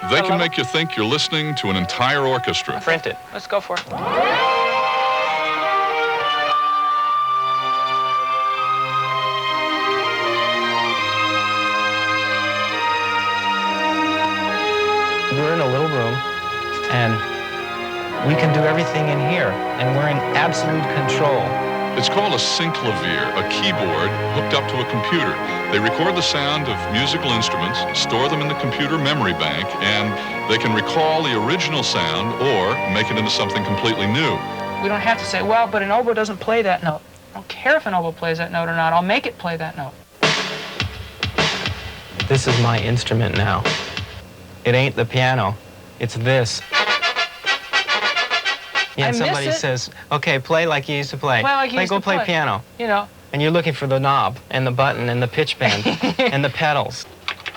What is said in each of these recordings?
They can make you think you're listening to an entire orchestra. Print it. Let's go for it. We're in a little room, and we can do everything in here, and we're in absolute control. It's called a Synclavier, a keyboard hooked up to a computer. They record the sound of musical instruments, store them in the computer memory bank, and they can recall the original sound or make it into something completely new. We don't have to say, well, but an oboe doesn't play that note. I don't care if an oboe plays that note or not. I'll make it play that note. This is my instrument now. It ain't the piano, it's this. Yeah, and somebody says, okay, play like you used to play. Go play piano. You know. And you're looking for the knob and the button and the pitch bend and the pedals.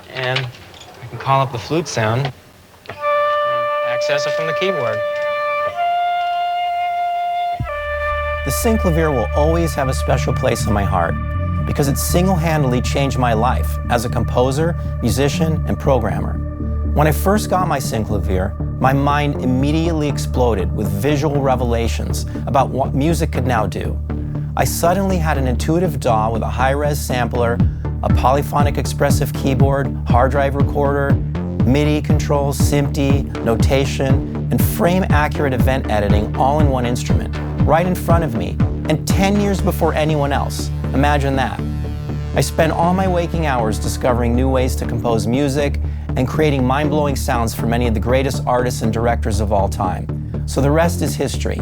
And I can call up the flute sound and access it from the keyboard. The Synclavier will always have a special place in my heart because it single-handedly changed my life as a composer, musician, and programmer. When I first got my Synclavier, my mind immediately exploded with visual revelations about what music could now do. I suddenly had an intuitive DAW with a high-res sampler, a polyphonic expressive keyboard, hard drive recorder, MIDI controls, SMPTE, notation, and frame-accurate event editing all in one instrument, right in front of me, and 10 years before anyone else. Imagine that. I spent all my waking hours discovering new ways to compose music and creating mind-blowing sounds for many of the greatest artists and directors of all time. So the rest is history.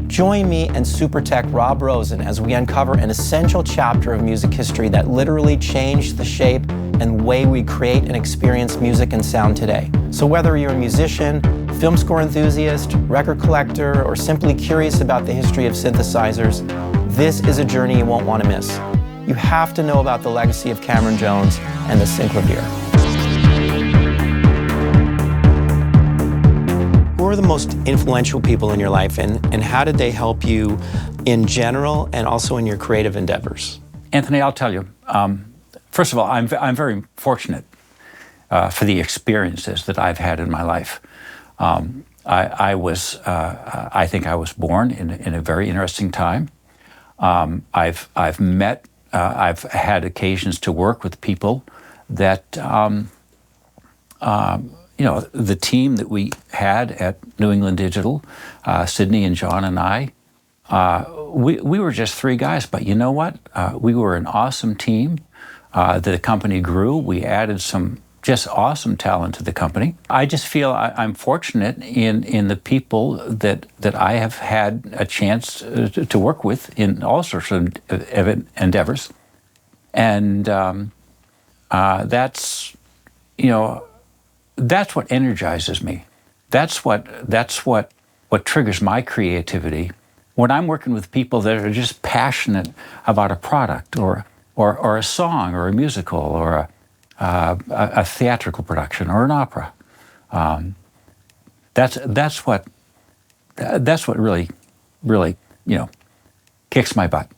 Join me and super tech Rob Rosen as we uncover an essential chapter of music history that literally changed the shape and way we create and experience music and sound today. So whether you're a musician, film score enthusiast, record collector, or simply curious about the history of synthesizers, this is a journey you won't want to miss. You have to know about the legacy of Cameron Jones and the Synclavier. Who are the most influential people in your life, and how did they help you in general and also in your creative endeavors? Anthony, I'll tell you. First of all, I'm very fortunate for the experiences that I've had in my life. I think I was born in a very interesting time. I've had occasions to work with people that the team that we had at New England Digital, Sydney and John and I, we were just three guys, but you know what? We were an awesome team. The company grew. We added some just awesome talent to the company. I just feel I'm fortunate in the people that I have had a chance to work with in all sorts of endeavors. And that's what energizes me. That's what triggers my creativity. When I'm working with people that are just passionate about a product or a song or a musical or a theatrical production or an opera, that's what really kicks my butt.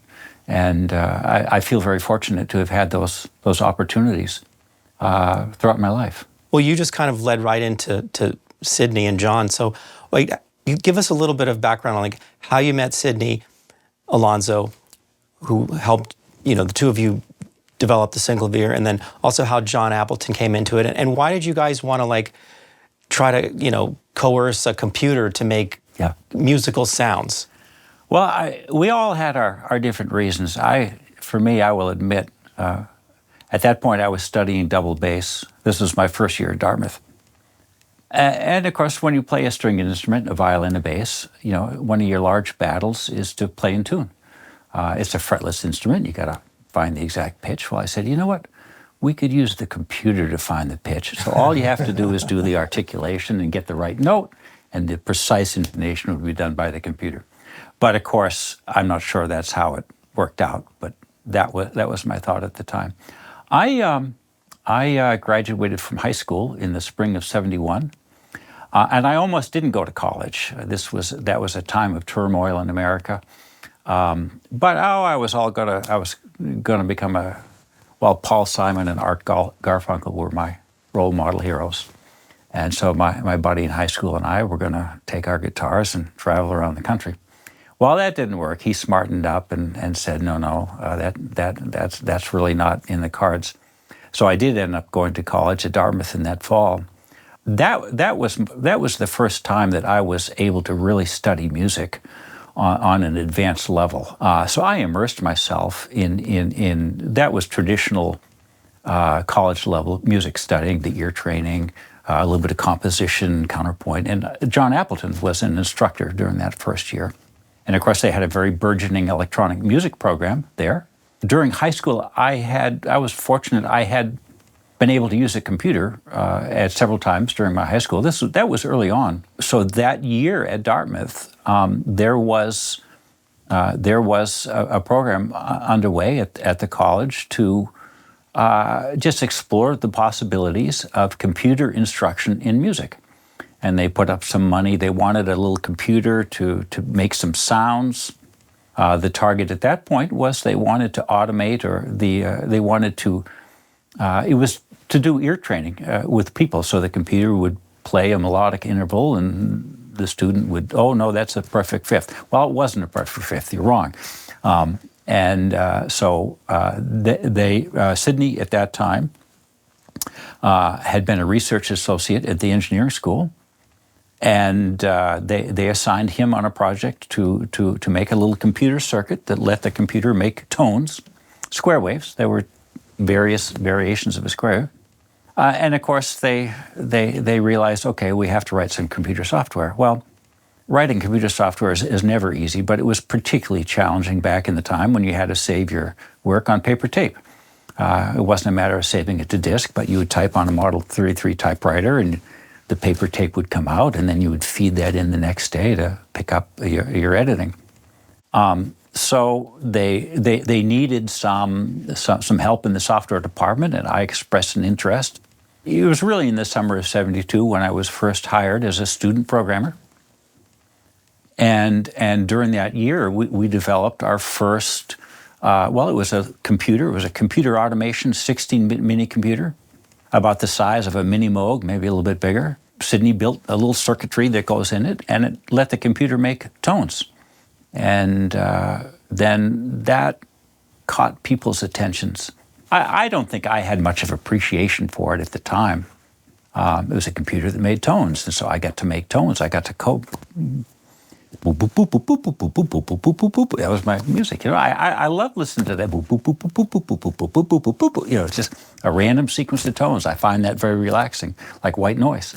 And I feel very fortunate to have had those opportunities throughout my life. Well, you just kind of led right into Sydney and John. So, you give us a little bit of background on how you met Sydney Alonso, who helped the two of you develop the Synclavier, and then also how John Appleton came into it, and why did you guys want to try to coerce a computer to make musical sounds? Well, we all had our different reasons. For me, I will admit. At that point, I was studying double bass. This was my first year at Dartmouth. And of course, when you play a stringed instrument, a violin, a bass, one of your large battles is to play in tune. It's a fretless instrument. You got to find the exact pitch. Well, I said, you know what? We could use the computer to find the pitch. So all you have to do is do the articulation and get the right note, and the precise intonation would be done by the computer. But of course, I'm not sure that's how it worked out, but that was my thought at the time. I graduated from high school in the spring of '71, and I almost didn't go to college. That was a time of turmoil in America. But I was gonna become Paul Simon and Art Garfunkel were my role model heroes, And so my buddy in high school and I were going to take our guitars and travel around the country. Well, that didn't work. He smartened up and said, no, that's really not in the cards. So I did end up going to college at Dartmouth in that fall. That was the first time that I was able to really study music on an advanced level. So I immersed myself in that was traditional college level music studying, the ear training, a little bit of composition, counterpoint. And John Appleton was an instructor during that first year. And of course, they had a very burgeoning electronic music program there. During high school, I was fortunate I had been able to use a computer at several times during my high school. That was early on. So that year at Dartmouth, there was a program underway at the college to just explore the possibilities of computer instruction in music. And they put up some money. They wanted a little computer to make some sounds. The target at that point was they wanted to automate, or they wanted to, it was to do ear training with people. So the computer would play a melodic interval and the student would, oh no, that's a perfect fifth. Well, it wasn't a perfect fifth, you're wrong. So Sydney at that time had been a research associate at the engineering school. And they assigned him on a project to make a little computer circuit that let the computer make tones, square waves. There were various variations of a square. And of course, they realized, okay, we have to write some computer software. Well, writing computer software is never easy, but it was particularly challenging back in the time when you had to save your work on paper tape. It wasn't a matter of saving it to disk, but you would type on a Model 33 typewriter and the paper tape would come out, and then you would feed that in the next day to pick up your editing. So they needed some help in the software department, and I expressed an interest. It was really in the summer of '72 when I was first hired as a student programmer. And during that year, we developed our first, it was a computer. It was a computer automation 16-bit mini computer, about the size of a mini Moog, maybe a little bit bigger. Sydney built a little circuitry that goes in it, and it let the computer make tones. And then that caught people's attentions. I don't think I had much of appreciation for it at the time. It was a computer that made tones, and so I got to make tones. I got to code. Boop, boop, boop, boop, boop, boop, boop, boop, boop, boop, boop, boop. That was my music. I love listening to that. Boop, boop, boop, boop, boop, boop, boop, boop, boop, boop, boop, boop. It's just a random sequence of tones. I find that very relaxing, like white noise.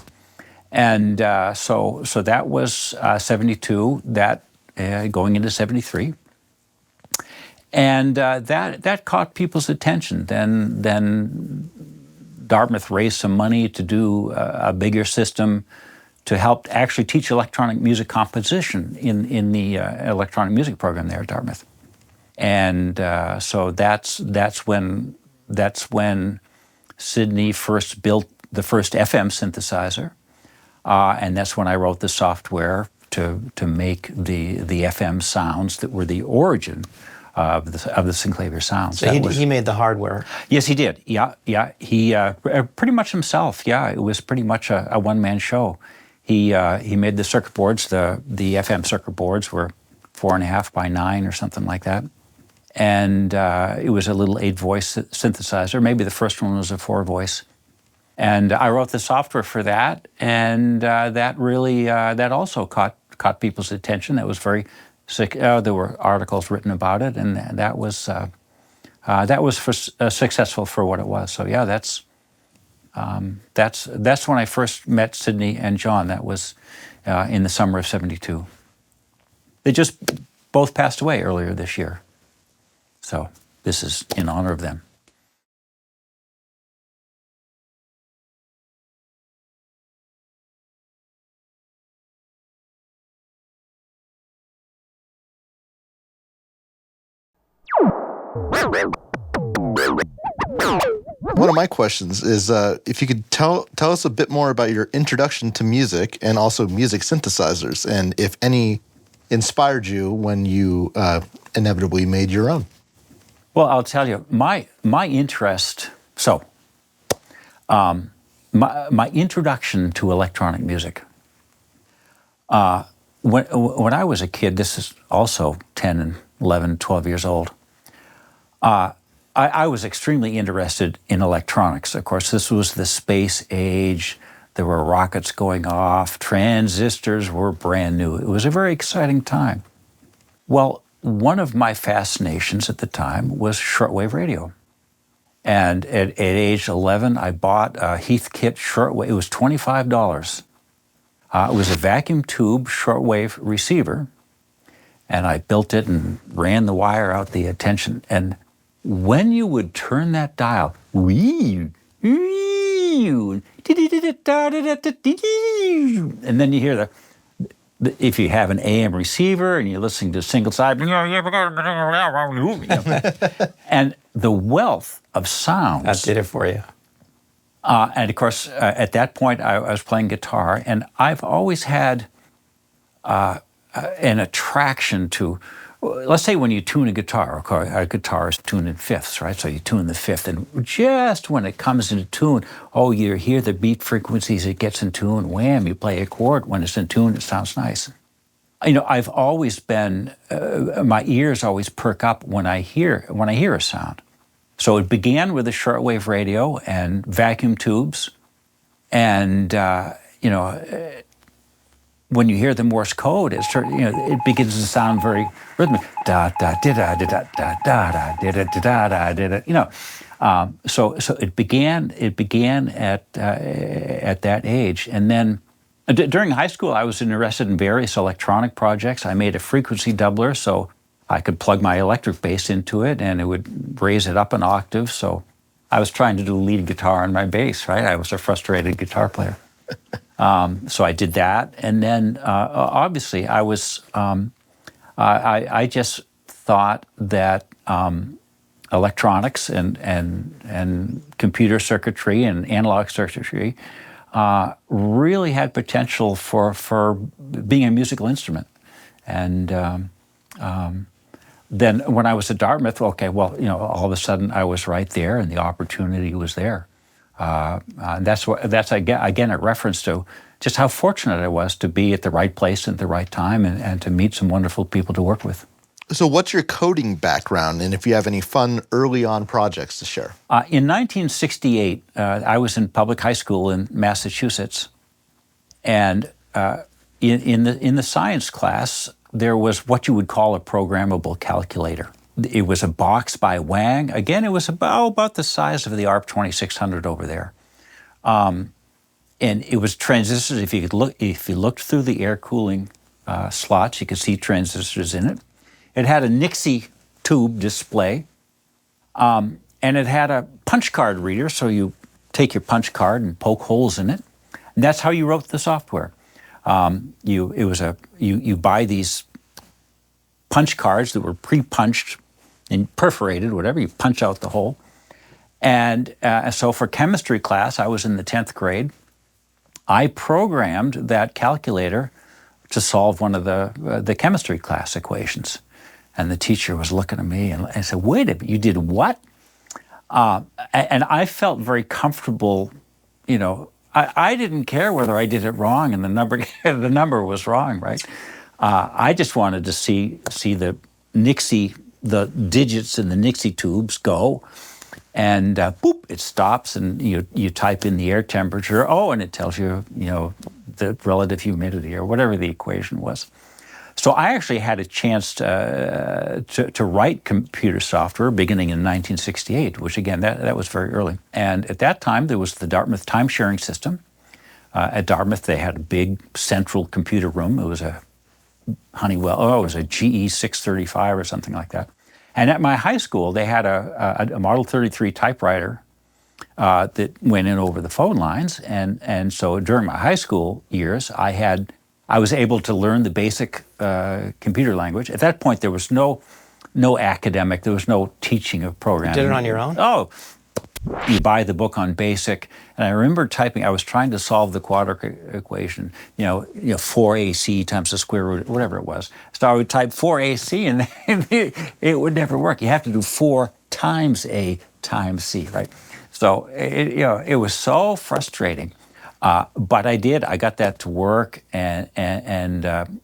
And so that was '72. That going into '73. And that caught people's attention. Then Dartmouth raised some money to do a bigger system to help actually teach electronic music composition in the electronic music program there at Dartmouth. And so that's when Sydney first built the first FM synthesizer, and that's when I wrote the software to make the FM sounds that were the origin of the Synclavier sounds. So he made the hardware. Yes, he did. Yeah. He pretty much himself. Yeah, it was pretty much a one-man show. He made the circuit boards. The FM circuit boards were 4.5 by 9 or something like that. And it was a little 8-voice synthesizer. Maybe the first one was a 4-voice. And I wrote the software for that, and that really that also caught people's attention. That was very there were articles written about it, and that was successful for what it was. So yeah, that's when I first met Sydney and John. That was in the summer of '72. They just both passed away earlier this year. So this is in honor of them. One of my questions is if you could tell us a bit more about your introduction to music and also music synthesizers, and if any inspired you when you inevitably made your own. Well, I'll tell you, my interest, my my introduction to electronic music. When I was a kid, this is also 10 and 11, 12 years old, I was extremely interested in electronics. Of course, this was the space age. There were rockets going off. Transistors were brand new. It was a very exciting time. Well, one of my fascinations at the time was shortwave radio. And at age 11, I bought a Heathkit shortwave. It was $25. It was a vacuum tube shortwave receiver. And I built it and ran the wire out the attention. And when you would turn that dial, and then you hear if you have an AM receiver and you're listening to single side, and the wealth of sounds. That did it for you. And of course, at that point, I was playing guitar, and I've always had an attraction to, let's say when you tune a guitar, a guitar is tuned in fifths, right? So you tune the fifth, and just when it comes into tune, you hear the beat frequencies, it gets in tune, wham, you play a chord. When it's in tune, it sounds nice. I've always been, my ears always perk up when I hear a sound. So it began with a shortwave radio and vacuum tubes, and when you hear the Morse code, it begins to sound very rhythmic. Da da da da da da da da da da da da. So it began at that age, and then during high school, I was interested in various electronic projects. I made a frequency doubler, so I could plug my electric bass into it, and it would raise it up an octave. So I was trying to do lead guitar on my bass, right? I was a frustrated guitar player. So I did that, and then obviously I was. I just thought that electronics and computer circuitry and analog circuitry really had potential for being a musical instrument, and then when I was at Dartmouth, all of a sudden I was right there, and the opportunity was there. That's again a reference to just how fortunate I was to be at the right place at the right time and to meet some wonderful people to work with. So what's your coding background, and if you have any fun early on projects to share? In 1968, I was in public high school in Massachusetts, and in the science class, there was what you would call a programmable calculator. It was a box by Wang. Again, it was about the size of the ARP 2600 over there. And it was transistors. If you looked through the air cooling slots, you could see transistors in it. It had a Nixie tube display, and it had a punch card reader, so you take your punch card and poke holes in it. And that's how you wrote the software. You buy these punch cards that were pre-punched and perforated, whatever, you punch out the hole. And so for chemistry class, I was in the 10th grade, I programmed that calculator to solve one of the chemistry class equations. And the teacher was looking at me and I said, wait a minute, you did what? And I felt very comfortable, I didn't care whether I did it wrong and the number was wrong, right? I just wanted to see the digits in the Nixie tubes go, and boop, it stops, and you type in the air temperature, and it tells you, the relative humidity or whatever the equation was. So I actually had a chance to write computer software beginning in 1968, which again, that was very early. And at that time, there was the Dartmouth time-sharing system. At Dartmouth, they had a big central computer room. It was a Honeywell, it was a GE 635 or something like that. And at my high school, they had a Model 33 typewriter that went in over the phone lines. And so during my high school years, I was able to learn the basic computer language. At that point, there was no academic, there was no teaching of programming. You did it on your own? Oh, you buy the book on BASIC, and I remember typing, I was trying to solve the quadratic equation, 4AC times the square root, whatever it was. So I would type 4AC, and it would never work. You have to do 4 times A times C, right? So it was so frustrating. But I did. I got that to work, and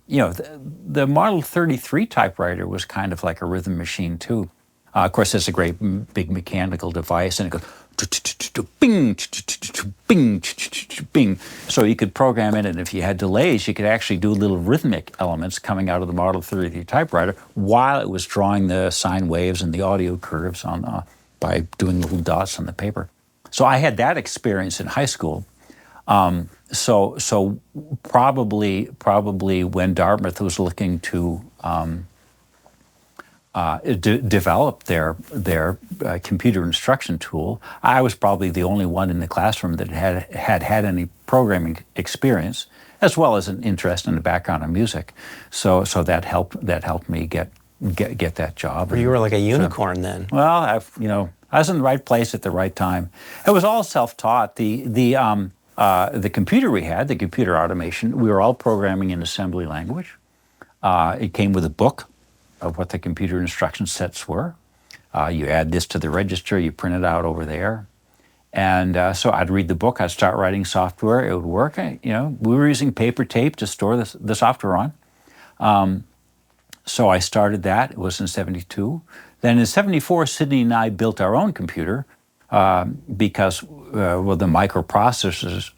the Model 33 typewriter was kind of like a rhythm machine too. Of course, it's a great big mechanical device, and it goes bing, bing, bing. So you could program it, and if you had delays, you could actually do little rhythmic elements coming out of the Model 33 typewriter while it was drawing the sine waves and the audio curves on by doing little dots on the paper. So I had that experience in high school. So probably when Dartmouth was looking to develop their computer instruction tool, I was probably the only one in the classroom that had any programming experience, as well as an interest and a background in music. So that helped me get that job. Or you were like a unicorn then. Well, I was in the right place at the right time. It was all self-taught. The computer we had, the computer automation, we were all programming in assembly language. It came with a book of what the computer instruction sets were. You add this to the register, you print it out over there. And so I'd read the book, I'd start writing software, it would work. We were using paper tape to store the software on. So I started that, it was in 72. Then in 74, Sydney and I built our own computer because the microprocessors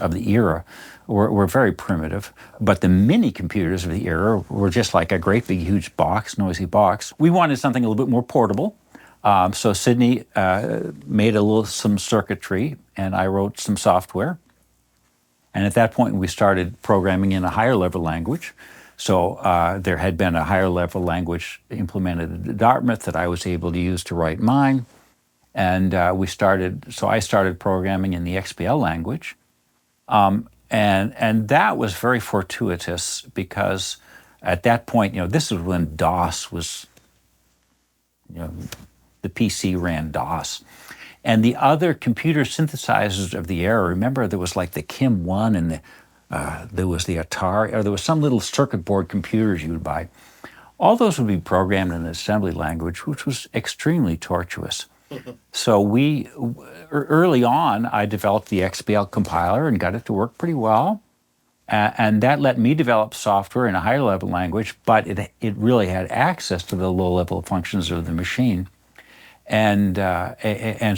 of the era were very primitive, but the mini computers of the era were just like a great big huge box, noisy box. We wanted something a little bit more portable, so Sydney made some circuitry, and I wrote some software. And at that point, we started programming in a higher level language. So there had been a higher level language implemented at Dartmouth that I was able to use to write mine. And I started programming in the XPL language. And that was very fortuitous because at that point, this is when DOS was, the PC ran DOS. And the other computer synthesizers of the era, remember there was like the Kim 1 and there was the Atari, or there was some little circuit board computers you would buy. All those would be programmed in an assembly language, which was extremely tortuous. So early on, I developed the XPL compiler and got it to work pretty well. And that let me develop software in a higher level language, but it really had access to the low level functions of the machine. And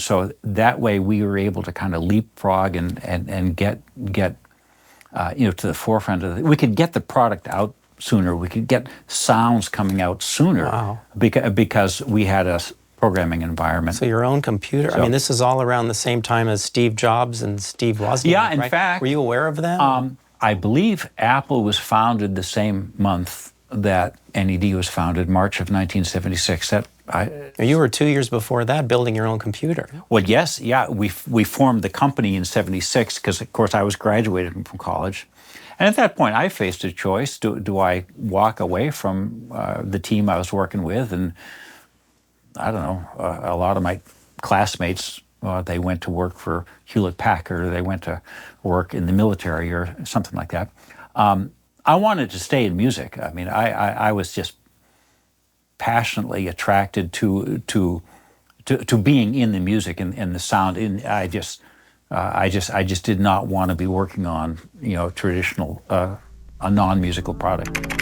so that way we were able to kind of leapfrog and get to the forefront of it. We could get the product out sooner. We could get sounds coming out sooner. Wow. Because we had a programming environment. So your own computer. I mean, this is all around the same time as Steve Jobs and Steve Wozniak. Yeah, in right? fact. Were you aware of them? I believe Apple was founded the same month that N.E.D. was founded, March of 1976. You were 2 years before that building your own computer. Well, yes, yeah. We formed the company in 76 because, of course, I was graduating from college. And at that point, I faced a choice. Do I walk away from the team I was working with? And I don't know, a lot of my classmates, they went to work for Hewlett-Packard, or they went to work in the military or something like that. I wanted to stay in music. I mean, I was just passionately attracted to being in the music and the sound. And I just did not want to be working on traditional a non-musical product.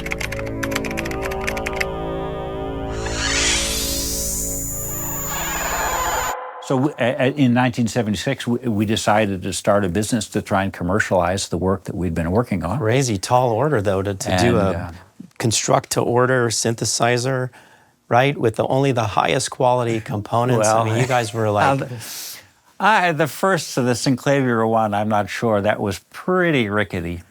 So in 1976, we decided to start a business to try and commercialize the work that we'd been working on. Crazy tall order, though, to do a construct-to-order synthesizer, right, with only the highest quality components. Well, I mean, you guys were like... the first of the Synclavier one, I'm not sure. That was pretty rickety.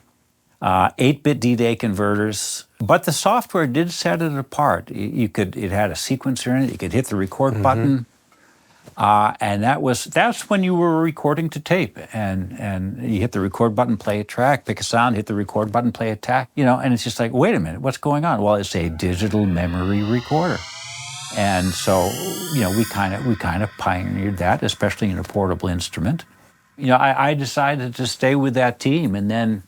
8-bit D-Day converters. But the software did set it apart. It had a sequencer in it. You could hit the record button. And that's when you were recording to tape, and you hit the record button, play a track, pick a sound, hit the record button, play a track, and it's just like, wait a minute, what's going on? Well, it's a digital memory recorder, and so we kind of pioneered that, especially in a portable instrument. I decided to stay with that team, and then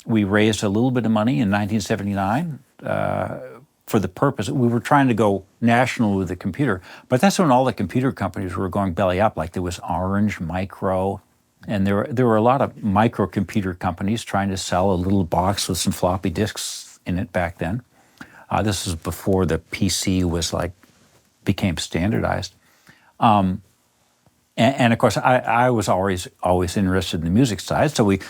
we raised a little bit of money in 1979. for the purpose. We were trying to go national with the computer, but that's when all the computer companies were going belly up. Like there was Orange, Micro, and there were a lot of microcomputer companies trying to sell a little box with some floppy disks in it back then. This was before the PC was became standardized. And of course, I was always interested in the music side, so we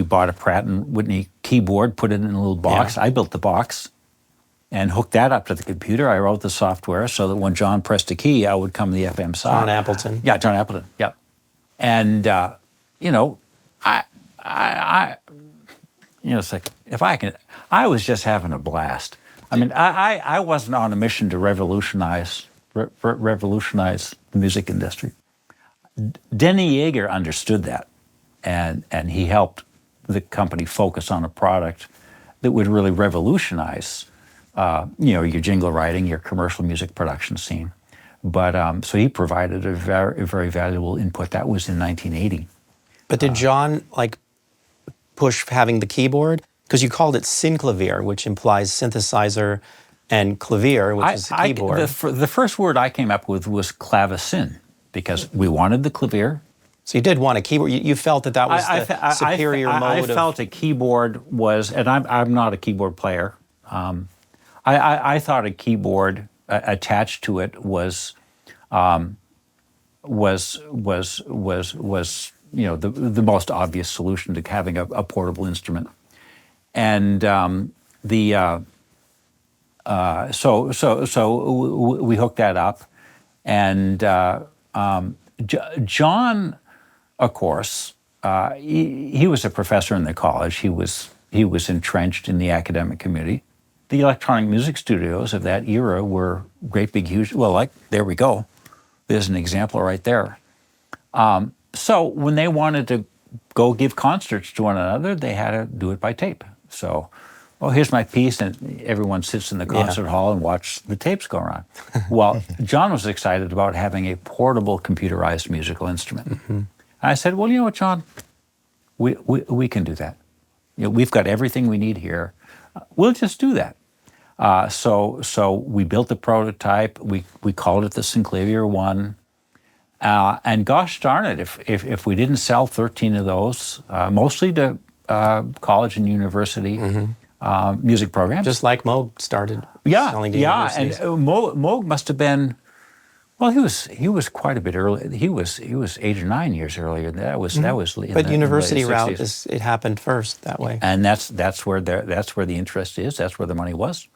bought a Pratt and Whitney keyboard, put it in a little box. Yeah. I built the box and hooked that up to the computer. I wrote the software so that when John pressed a key, I would come to the FM side. John Appleton. Yeah, John Appleton. Yeah, and it's like if I can, I was just having a blast. I mean, I wasn't on a mission to revolutionize the music industry. Denny Yeager understood that, and he helped the company focus on a product that would really revolutionize, your jingle writing, your commercial music production scene. But so he provided a very valuable input. That was in 1980. But did John push having the keyboard? Because you called it Synclavier, which implies synthesizer, and clavier, which is the keyboard. The first word I came up with was clavecin, because we wanted the clavier. So you did want a keyboard. You felt that was the superior mode. I felt a keyboard was, and I'm not a keyboard player. I thought a keyboard attached to it was the most obvious solution to having a portable instrument. And so we hooked that up, and John, of course, he was a professor in the college. He was entrenched in the academic community. The electronic music studios of that era were great, big, huge. Well, there we go. There's an example right there. So when they wanted to go give concerts to one another, they had to do it by tape. So, here's my piece, and everyone sits in the concert hall and watch the tapes go around. Well, John was excited about having a portable computerized musical instrument. Mm-hmm. I said, well, you know what, John? We can do that. We've got everything we need here. We'll just do that. So we built the prototype. We called it the Synclavier 1. And gosh darn it, if we didn't sell 13 of those, mostly to college and university music programs. Just like Moog started selling to universities. And Moog must have been, well, he was quite a bit early. He was 8 or 9 years earlier. That was But university route it happened first that way. And that's where the interest is. That's where the money was.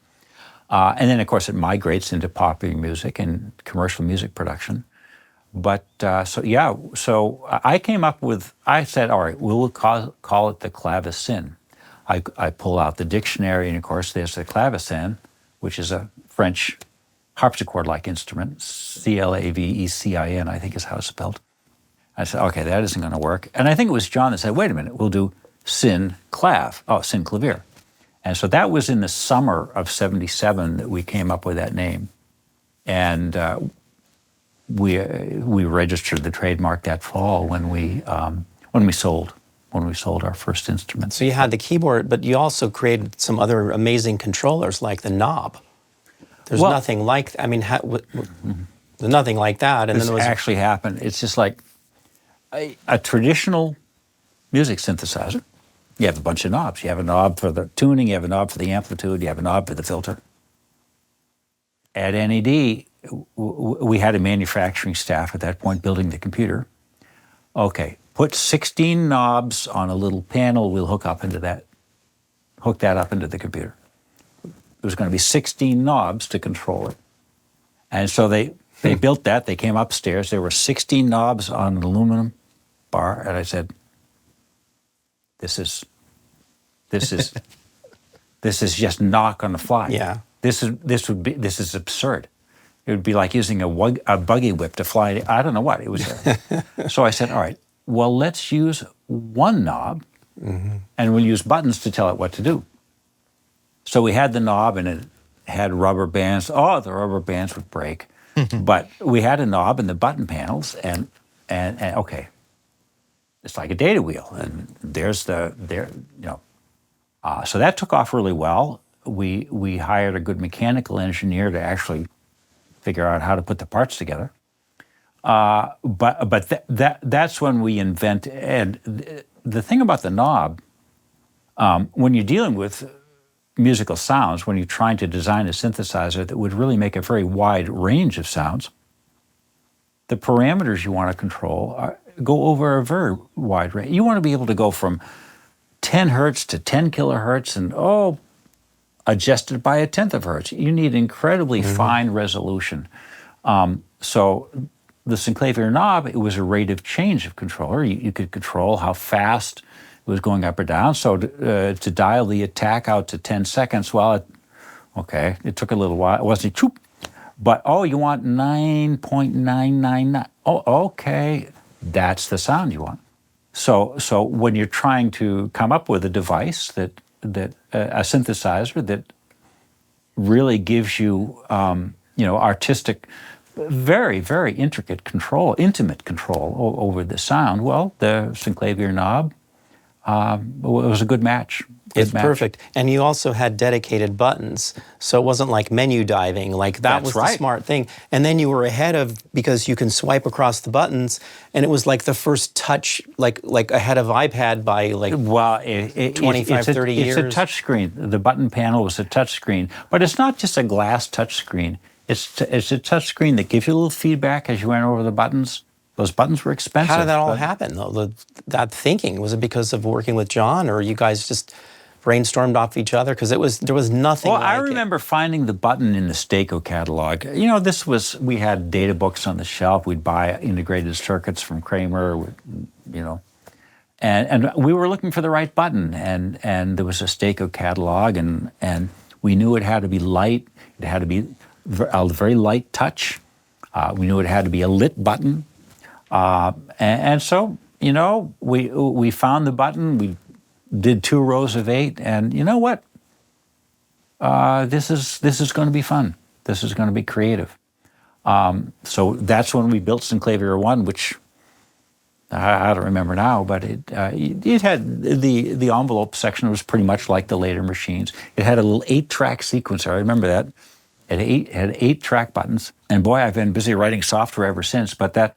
And then of course it migrates into popular music and commercial music production. But so I came up with, I said, all right, we'll call it the clavecin. I pull out the dictionary, and of course there's the clavecin, which is a French harpsichord-like instrument, Clavecin, I think is how it's spelled. I said, okay, that isn't going to work. And I think it was John that said, wait a minute, we'll do Synclavier. And so that was in the summer of '77 that we came up with that name. And we registered the trademark that fall when we sold our first instrument. So you had the keyboard, but you also created some other amazing controllers like the knob. There's nothing like, there's nothing like that. And this then actually happened. It's just like a traditional music synthesizer. You have a bunch of knobs. You have a knob for the tuning. You have a knob for the amplitude. You have a knob for the filter. At N.E.D, we had a manufacturing staff at that point building the computer. Okay, put 16 knobs on a little panel. We'll hook that up into the computer. There was going to be 16 knobs to control it. And so they built that. They came upstairs. There were 16 knobs on an aluminum bar. And I said, this is just not going to fly. Yeah. This is absurd. It would be like using a buggy whip to fly. I don't know what it was. So I said, all right, well, let's use one knob, and we'll use buttons to tell it what to do. So we had the knob, and it had rubber bands. Oh, the rubber bands would break. But we had a knob and the button panels, and okay, it's like a data wheel, and so that took off really well. we hired a good mechanical engineer to actually figure out how to put the parts together. But that's when we invent. And the thing about the knob, when you're dealing with musical sounds, when you're trying to design a synthesizer that would really make a very wide range of sounds, the parameters you want to control go over a very wide range. You want to be able to go from 10 hertz to 10 kilohertz and, adjusted by a tenth of hertz. You need incredibly fine resolution. So the Synclavier knob, it was a rate of change of controller. You could control how fast it was going up or down. So to dial the attack out to 10 seconds, well, it took a little while. It wasn't choop. But, you want 9.999. Oh, okay, that's the sound you want. So when you're trying to come up with a device that a synthesizer that really gives you, artistic, very, very intricate control, intimate control over the sound, well, the Synclavier knob was a good match. It's perfect. And you also had dedicated buttons, so it wasn't like menu diving. Like that was the smart thing. And then you were ahead because you can swipe across the buttons, and it was like the first touch, like ahead of iPad by 25, 30 years. It's a touch screen. The button panel was a touch screen, but it's not just a glass touch screen. It's a touch screen that gives you a little feedback as you went over the buttons. Those buttons were expensive. How did that all happen, though? That thinking, was it because of working with John, or you guys just brainstormed off each other? Because there was nothing like it. I remember finding the button in the Staco catalog. We had data books on the shelf. We'd buy integrated circuits from Kramer, and we were looking for the right button. And there was a Staco catalog, and we knew it had to be light. It had to be a very light touch. We knew it had to be a lit button. And so, we found the button. We did 2 rows of 8, and you know what? This is going to be fun. This is going to be creative. So that's when we built Synclavier 1, which I don't remember now, but it had the envelope section was pretty much like the later machines. It had a little 8-track sequencer. I remember that. It had 8 track buttons, and boy, I've been busy writing software ever since. But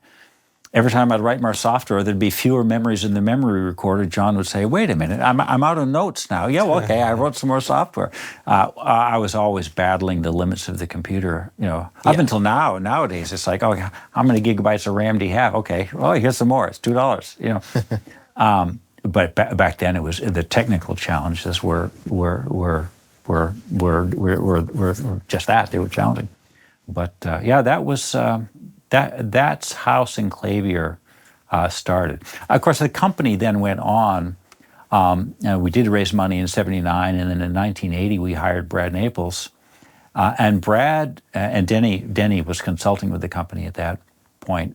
every time I'd write more software, there'd be fewer memories in the memory recorder. John would say, "Wait a minute, I'm out of notes now." Yeah, well, okay, I wrote some more software. I was always battling the limits of the computer. Up until now. Nowadays, it's like, how many gigabytes of RAM do you have? Okay, well, here's some more. It's $2. But back then, it was the technical challenges were just that. They were challenging. But that was. That's how Synclavier started. Of course, the company then went on. We did raise money in '79, and then in 1980 we hired Brad Naples, and Brad and Denny was consulting with the company at that point.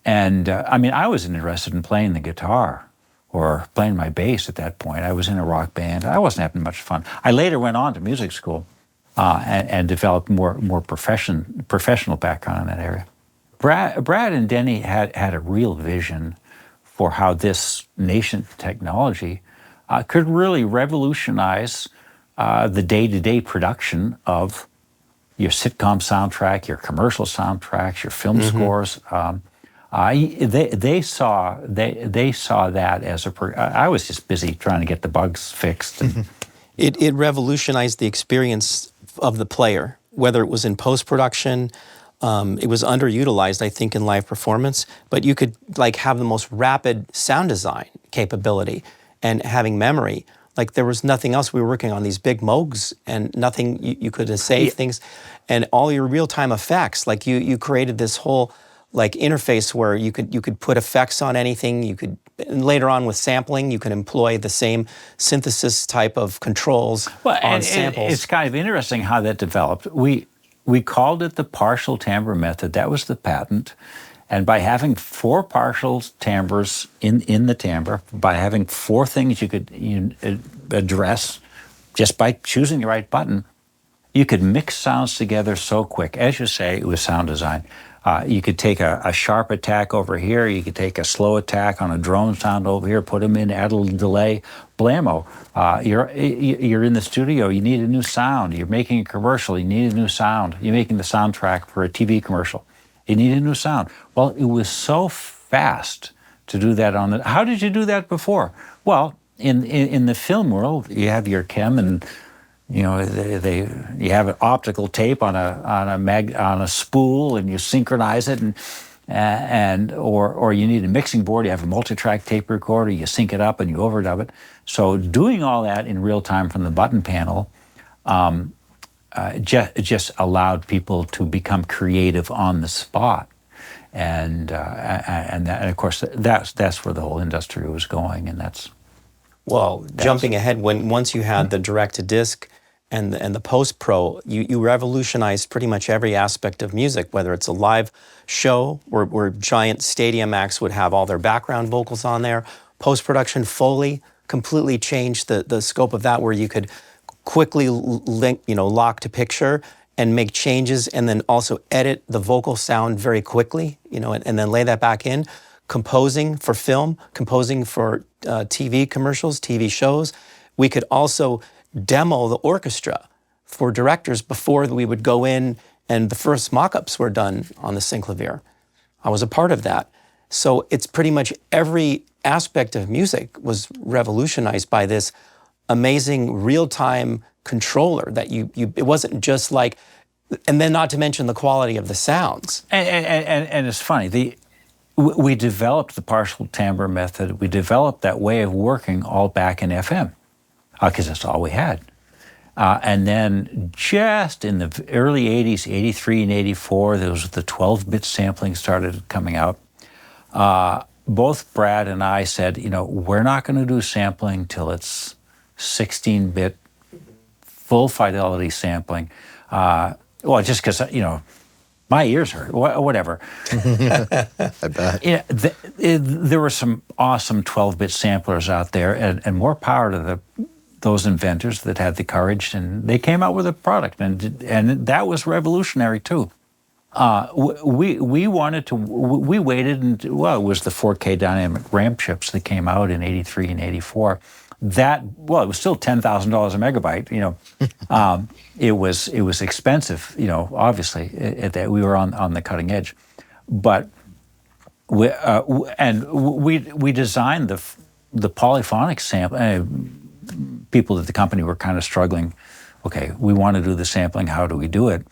And I was interested in playing the guitar or playing my bass at that point. I was in a rock band. I wasn't having much fun. I later went on to music school and developed more professional background in that area. Brad and Denny had a real vision for how this nascent technology could really revolutionize the day-to-day production of your sitcom soundtrack, your commercial soundtracks, your film scores. They saw that as I was just busy trying to get the bugs fixed. It revolutionized the experience of the player, whether it was in post-production. It was underutilized, I think, in live performance, but you could have the most rapid sound design capability and having memory. There was nothing else. We were working on these big Moogs, and nothing, you could save things, and all your real-time effects. You created this whole interface where you could put effects on anything. You could, and later on with sampling, you could employ the same synthesis type of controls on samples. It's kind of interesting how that developed. We called it the partial timbre method. That was the patent. And by having 4 partial timbres in the timbre, by having 4 things you could address just by choosing the right button, you could mix sounds together so quick. As you say, it was sound design. You could take a sharp attack over here. You could take a slow attack on a drone sound over here, put them in, add a little delay. Blammo. You're in the studio. You need a new sound. You're making a commercial. You need a new sound. You're making the soundtrack for a TV commercial. You need a new sound. Well, it was so fast to do that on the. How did you do that before? Well, in the film world, you have your chem and. You know, you have an optical tape on a spool, and you synchronize it, or you need a mixing board. You have a multi-track tape recorder. You sync it up and you overdub it. So doing all that in real time from the button panel just allowed people to become creative on the spot, and of course that's where the whole industry was going, and that's. Well, jumping ahead, once you had the direct-to-disc and the post-pro, you revolutionized pretty much every aspect of music, whether it's a live show where giant stadium acts would have all their background vocals on there. Post-production, Foley completely changed the scope of that, where you could quickly lock to picture and make changes, and then also edit the vocal sound very quickly, and then lay that back in. Composing for film, composing for TV commercials, TV shows. We could also demo the orchestra for directors before we would go in, and the first mock-ups were done on the Synclavier. I was a part of that. So it's pretty much every aspect of music was revolutionized by this amazing real-time controller that it wasn't just like, and then not to mention the quality of the sounds. And it's funny, we developed the partial timbre method. We developed that way of working all back in FM, because that's all we had. And then just in the early 80s, 83 and 84, there was the 12-bit sampling started coming out. Both Brad and I said, we're not going to do sampling till it's 16-bit, full fidelity sampling. Well, just because, my ears hurt, whatever. I bet. There were some awesome 12-bit samplers out there, and more power to those inventors that had the courage, and they came out with a product, and that was revolutionary too. We waited, and it was the 4K dynamic ramp chips that came out in 83 and 84. It was still $10,000 a megabyte. It was expensive, obviously. We were on the cutting edge, but we designed the polyphonic sample. People at the company were kind of struggling. Okay, we want to do the sampling. How do we do it?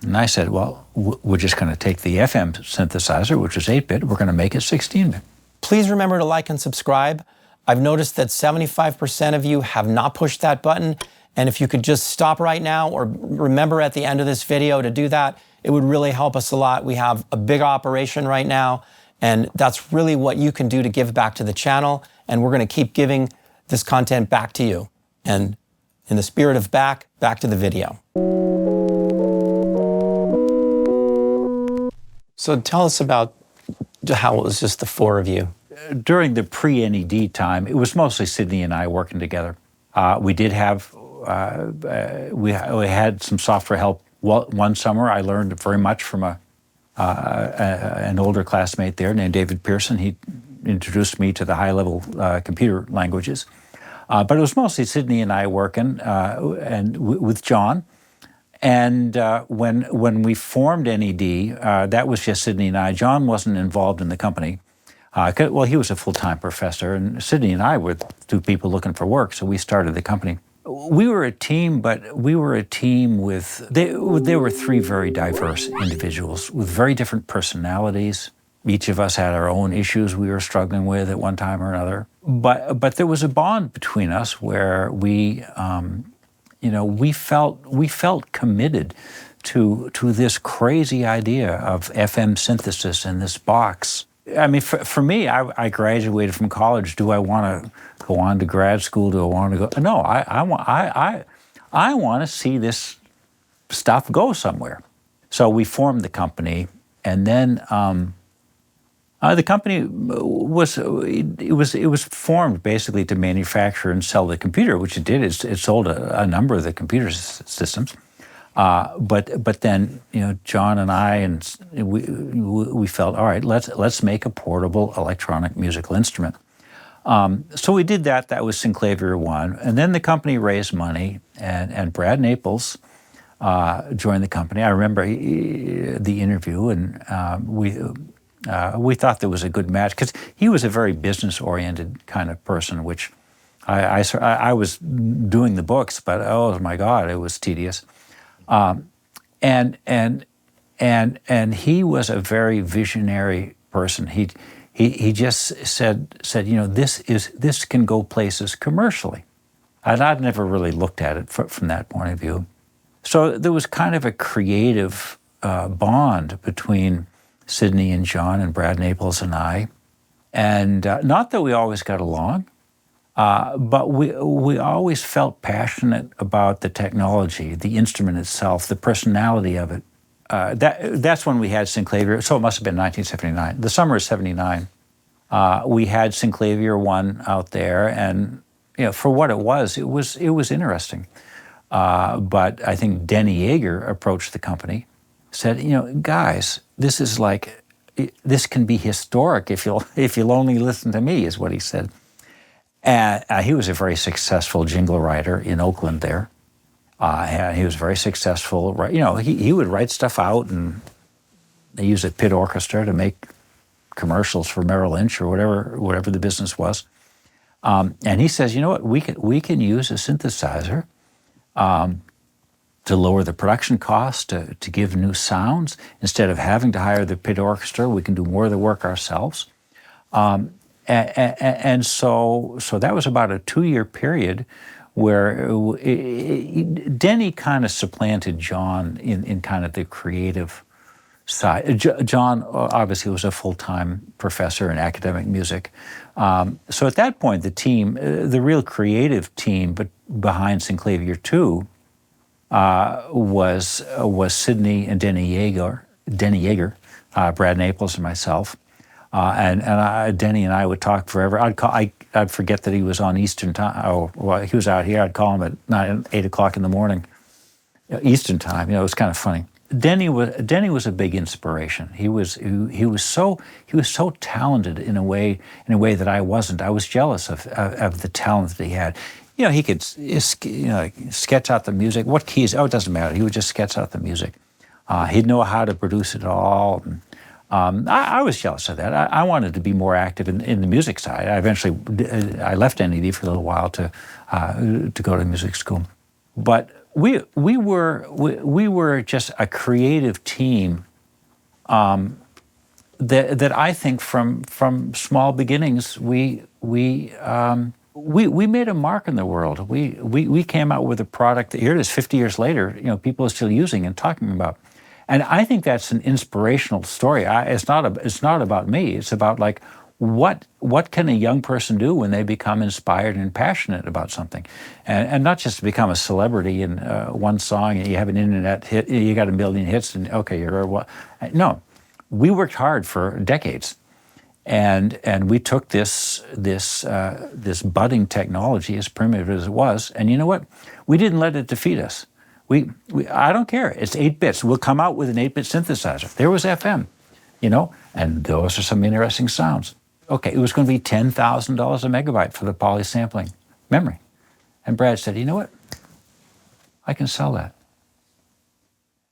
And I said, well, we're just going to take the FM synthesizer, which is 8-bit. We're going to make it 16-bit. Please remember to like and subscribe. I've noticed that 75% of you have not pushed that button, and if you could just stop right now or remember at the end of this video to do that, it would really help us a lot. We have a big operation right now, and that's really what you can do to give back to the channel, and we're going to keep giving this content back to you. And in the spirit of back to the video. So tell us about how it was just the four of you. During the pre-N.E.D. time, it was mostly Sydney and I working together. We did have, we had some software help. One summer, I learned very much from an older classmate there named David Pearson. He introduced me to the high-level computer languages. But it was mostly Sydney and I working, and with John. And when we formed N.E.D., that was just Sydney and I. John wasn't involved in the company. He was a full-time professor, and Sydney and I were two people looking for work, so we started the company. We were a team, but we were a team with, there were three very diverse individuals with very different personalities. Each of us had our own issues we were struggling with at one time or another. But there was a bond between us where we felt committed to this crazy idea of FM synthesis in this box. I mean, for me, I graduated from college. Do I want to go on to grad school? Do I want to go? No, I want to see this stuff go somewhere. So we formed the company, and then the company was formed basically to manufacture and sell the computer, which it did. It sold a number of the computer systems. But then, John and I, and we felt, all right, let's make a portable electronic musical instrument. So we did that. That was Synclavier 1. And then the company raised money, and Brad Naples joined the company. I remember the interview, and we thought there was a good match because he was a very business-oriented kind of person, which I was doing the books, but oh my God, it was tedious. And he was a very visionary person. He just said, this can go places commercially. And I'd never really looked at it from that point of view. So there was kind of a creative bond between Sidney and John and Brad Naples and I. And not that we always got along, but we always felt passionate about the technology, the instrument itself, the personality of it. That's when we had Synclavier. So it must have been 1979. The summer of '79, we had Synclavier 1 out there, and for what it was interesting. But I think Denny Yeager approached the company, said, guys, this can be historic if you'll only listen to me, is what he said. And he was a very successful jingle writer in Oakland there. And he was very successful. He would write stuff out, and they used a pit orchestra to make commercials for Merrill Lynch or whatever the business was. And he says, we can use a synthesizer to lower the production cost, to give new sounds. Instead of having to hire the pit orchestra, we can do more of the work ourselves. And so that was about a 2-year period where Denny kind of supplanted John in kind of the creative side. John obviously was a full-time professor in academic music. So at that point, the team, the real creative team behind Synclavier 2 was Sidney and Denny Yeager, Brad Naples and myself. And Denny and I would talk forever. I'd forget that he was on Eastern time. He was out here. I'd call him at 8 o'clock in the morning, Eastern time. It was kind of funny. Denny was a big inspiration. He was so talented in a way that I wasn't. I was jealous of the talent that he had. He could sketch out the music. What keys? Oh, it doesn't matter. He would just sketch out the music. He'd know how to produce it all. I was jealous of that. I wanted to be more active in the music side. I left N.E.D. for a little while to go to music school. But we were just a creative team that I think from small beginnings we made a mark in the world. We came out with a product that here it is 50 years later. People are still using and talking about. And I think that's an inspirational story. It's not about me. It's about what can a young person do when they become inspired and passionate about something, and not just to become a celebrity in one song and you have an internet hit, you got a million hits, and okay, you're what? No, we worked hard for decades, and we took this budding technology, as primitive as it was, and you know what? We didn't let it defeat us. I don't care. It's 8 bits. We'll come out with an 8-bit synthesizer. There was FM, and those are some interesting sounds. Okay, it was going to be $10,000 a megabyte for the polysampling memory. And Brad said, you know what? I can sell that.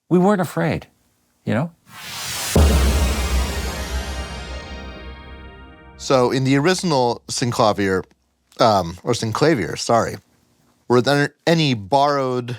We weren't afraid, So in the original Synclavier, were there any borrowed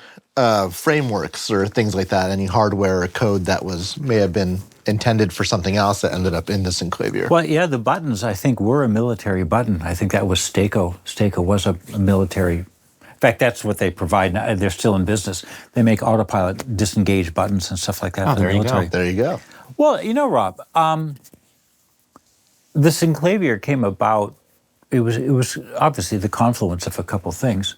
frameworks or things like that, any hardware or code that may have been intended for something else that ended up in the Synclavier? Well, yeah, the buttons, I think, were a military button. I think that was Staco. Staco was a military. In fact, that's what they provide now. They're still in business. They make autopilot disengage buttons and stuff like that for the military. There you go. Well, Rob, the Synclavier came about, it was obviously the confluence of a couple things.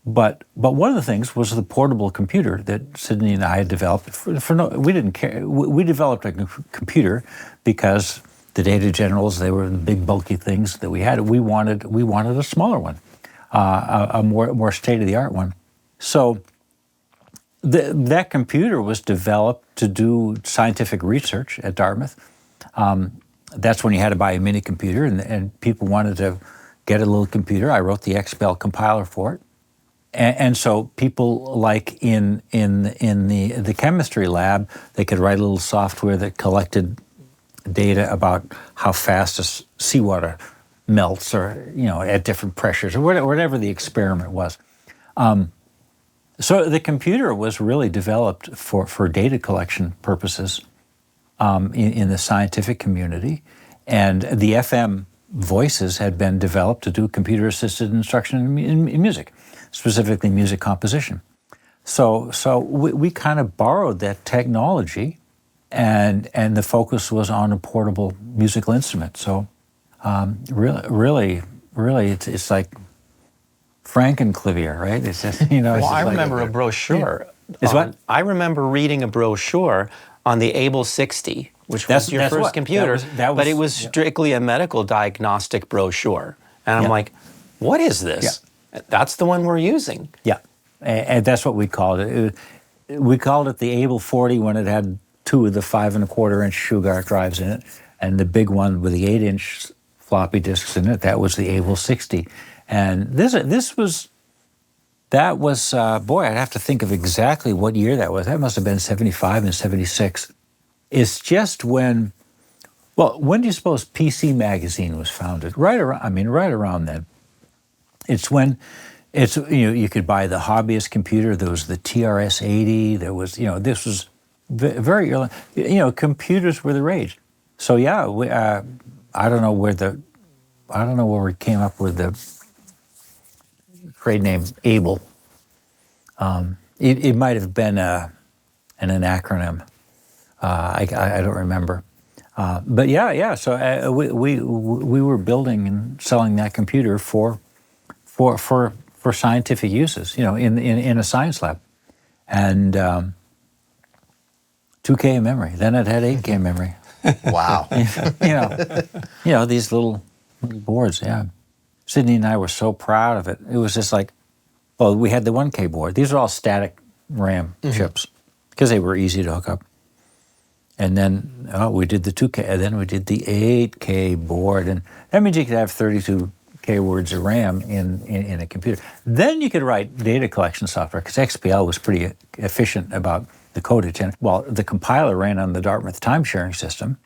But one of the things was the portable computer that Sidney and I had developed. We didn't care. We developed a computer because the data generals, they were the big bulky things that we had. We wanted a smaller one, a more state-of-the-art one. So that computer was developed to do scientific research at Dartmouth. That's when you had to buy a mini computer, and people wanted to get a little computer. I wrote the XPL compiler for it. And so people like in the chemistry lab, they could write a little software that collected data about how fast seawater melts, or at different pressures, or whatever the experiment was. So the computer was really developed for data collection purposes in the scientific community, and the FM voices had been developed to do computer-assisted instruction in music, specifically music composition. So we kind of borrowed that technology, and the focus was on a portable musical instrument. So really, it's like Synclavier, right? It's just Well, I remember a brochure. I remember reading a brochure on the Able 60, which was your first computer, but it was strictly a medical diagnostic brochure. And I'm like, what is this? Yeah. That's the one we're using. Yeah, and that's what we called it. We called it the Able 40 when it had 2 of the 5 1/4-inch Shugart drives in it, and the big one with the 8-inch floppy disks in it, that was the Able 60. And that was boy, I'd have to think of exactly what year that was. That must have been 75 and 76. It's just when do you suppose PC Magazine was founded? Right around then. It's when you could buy the hobbyist computer. There was the TRS-80. There was, this was very early. Computers were the rage. So yeah, I don't know where we came up with the trade name Able. It might have been an acronym. I don't remember. But yeah. So we were building and selling that computer for scientific uses, in a science lab, and 2K memory. Then it had 8K memory. Wow. These little boards. Yeah. Sydney and I were so proud of it. It was just like, we had the 1K board. These are all static RAM chips because they were easy to hook up. And then we did the 2K, and then we did the 8K board. And that means you could have 32K words of RAM in a computer. Then you could write data collection software, because XPL was pretty efficient about the codage. And while the compiler ran on the Dartmouth time-sharing system,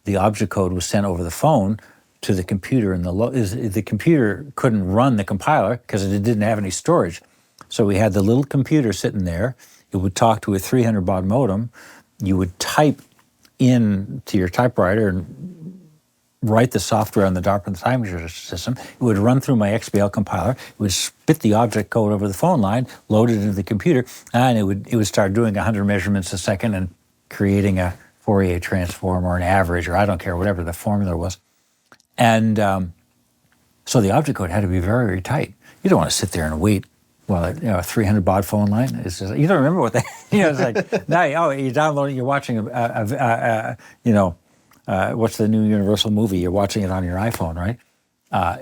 the object code was sent over the phone to the computer, and the computer couldn't run the compiler because it didn't have any storage. So we had the little computer sitting there. It would talk to a 300 baud modem. You would type in to your typewriter and write the software on the Dartmouth time system. It would run through my XPL compiler. It would spit the object code over the phone line, load it into the computer, and it would start doing 100 measurements a second and creating a Fourier transform or an average, or I don't care, whatever the formula was. And so the object code had to be very, very tight. You don't want to sit there and wait while a 300 baud phone line is just, you don't remember what that, it's like, now, you're downloading, you're watching what's the new Universal movie? You're watching it on your iPhone, right?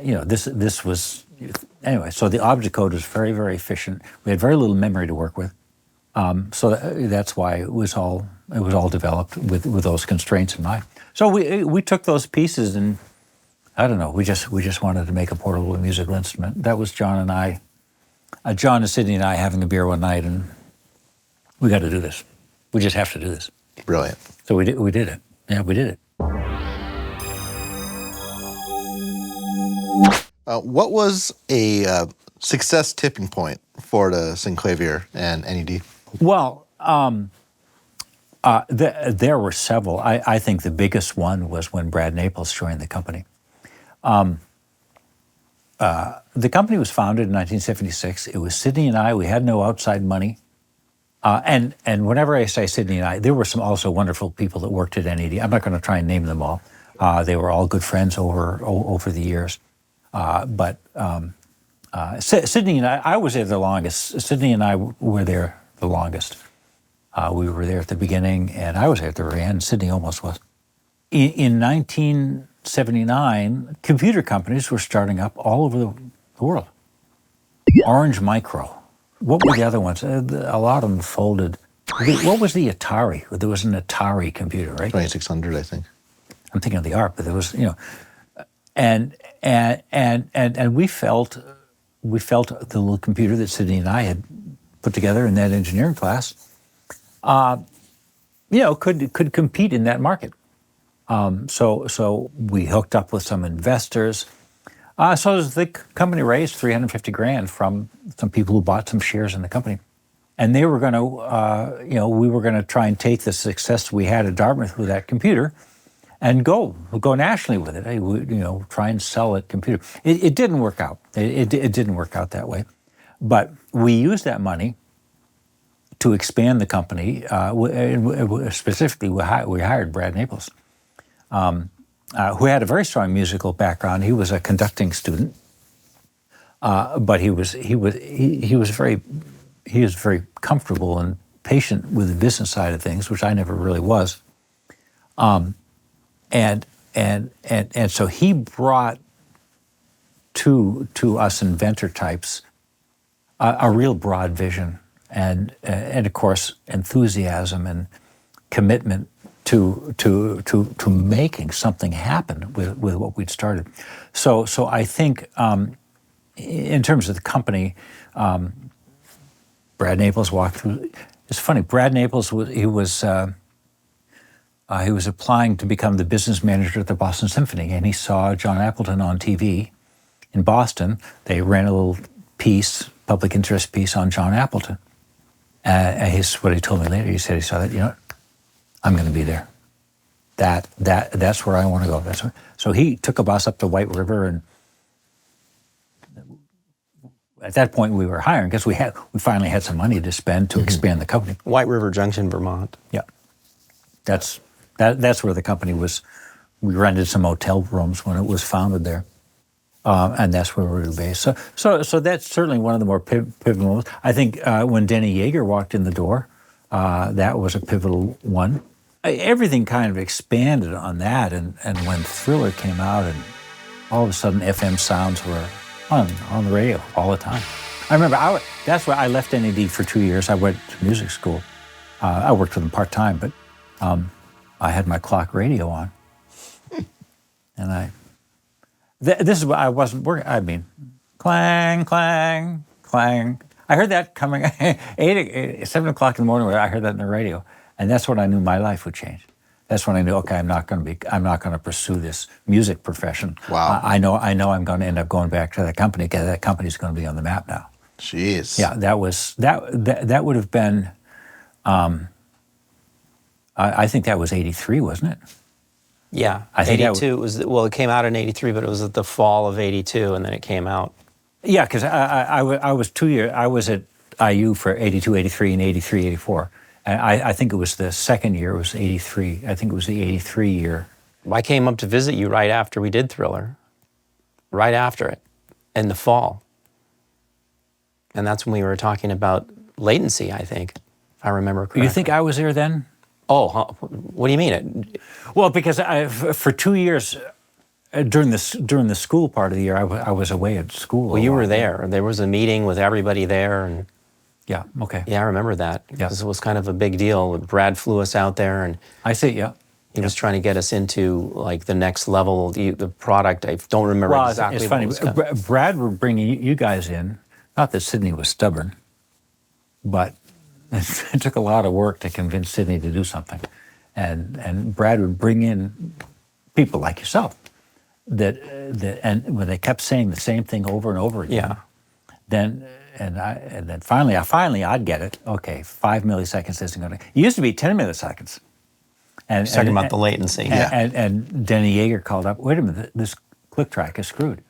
This was, anyway, so the object code was very, very efficient. We had very little memory to work with. So that's why it was all developed with those constraints in mind. So we took those pieces and, I don't know, we just wanted to make a portable musical instrument. That was John and Sydney and I having a beer one night, and we got to do this. We just have to do this. Brilliant. So we did it. Yeah, we did it. What was a success tipping point for the Synclavier and N.E.D? Well, there were several. I think the biggest one was when Brad Naples joined the company. The company was founded in 1976. It was Sydney and I. We had no outside money. And whenever I say Sydney and I, there were some also wonderful people that worked at N.E.D. I'm not going to try and name them all. They were all good friends over the years. But Sydney and I was there the longest. Sydney and I were there the longest. We were there at the beginning, and I was there at the very end. Sydney almost was. In 1979, computer companies were starting up all over the world. Orange Micro, what were the other ones? A lot of them folded. What was the Atari? There was an Atari computer, right? 2600, I think. I'm thinking of the ARP, but there was, and we felt the little computer that Sydney and I had put together in that engineering class, could compete in that market. So we hooked up with some investors. So the company raised $350,000 from some people who bought some shares in the company. And they were going to, we were going to try and take the success we had at Dartmouth with that computer and go nationally with it. Try and sell that computer. It didn't work out. It didn't work out that way. But we used that money to expand the company. Specifically, we hired Brad Naples, who had a very strong musical background. He was a conducting student, but he was very comfortable and patient with the business side of things, which I never really was. And so he brought to us inventor types a real broad vision and of course enthusiasm and commitment to making something happen with what we'd started. So I think in terms of the company, Brad Naples walked through. It's funny. Brad Naples he was applying to become the business manager at the Boston Symphony, and he saw John Appleton on TV in Boston. They ran a little piece, public interest piece on John Appleton. And what he told me later, he said he saw that, I'm going to be there. That's where I want to go. So he took a bus up to White River, and at that point we were hiring because we finally had some money to spend to expand the company. White River Junction, Vermont. Yeah, that's where the company was. We rented some hotel rooms when it was founded there, and that's where we were based. So that's certainly one of the more pivotal moments. I think when Denny Yeager walked in the door, that was a pivotal one. Everything kind of expanded on that, and when Thriller came out, and all of a sudden FM sounds were on the radio all the time. I remember that's why I left N.E.D. for 2 years. I went to music school. I worked with them part-time, but I had my clock radio on. And this is what I wasn't working. I mean, clang, clang, clang. I heard that coming 7 o'clock in the morning. I heard that in the radio, and that's when I knew my life would change. That's when I knew, okay, I'm not going to pursue this music profession. Wow. I know I'm going to end up going back to that company because that company's going to be on the map now. Jeez. Yeah, that would have been. I think that was '83, wasn't it? Yeah, I think 82 it came out in '83, but it was at the fall of '82, and then it came out. Yeah, because I was 2 years. I was at IU for '82, '83, and '83, '84. And I think it was the second year. It was '83. I think it was the '83 year. I came up to visit you right after we did Thriller, right after it, in the fall. And that's when we were talking about latency, I think, if I remember correctly. You think I was there then? Oh, what do you mean? Well, because for 2 years, during the school part of the year, I was away at school. Well, you were there. There was a meeting with everybody there, and yeah, okay. yeah, I remember that. Yeah. Because it was kind of a big deal. Brad flew us out there, and I see. Yeah, he was trying to get us into like the next level, the product. I don't remember exactly. It's funny. Brad would bring you guys in. Not that Sydney was stubborn, but it took a lot of work to convince Sydney to do something, and Brad would bring in people like yourself and when they kept saying the same thing over and over again, then finally I'd get it. Okay, 5 milliseconds isn't going to. It used to be 10 milliseconds. And talking about the latency. And Denny Yeager called up. Wait a minute, this click track is screwed.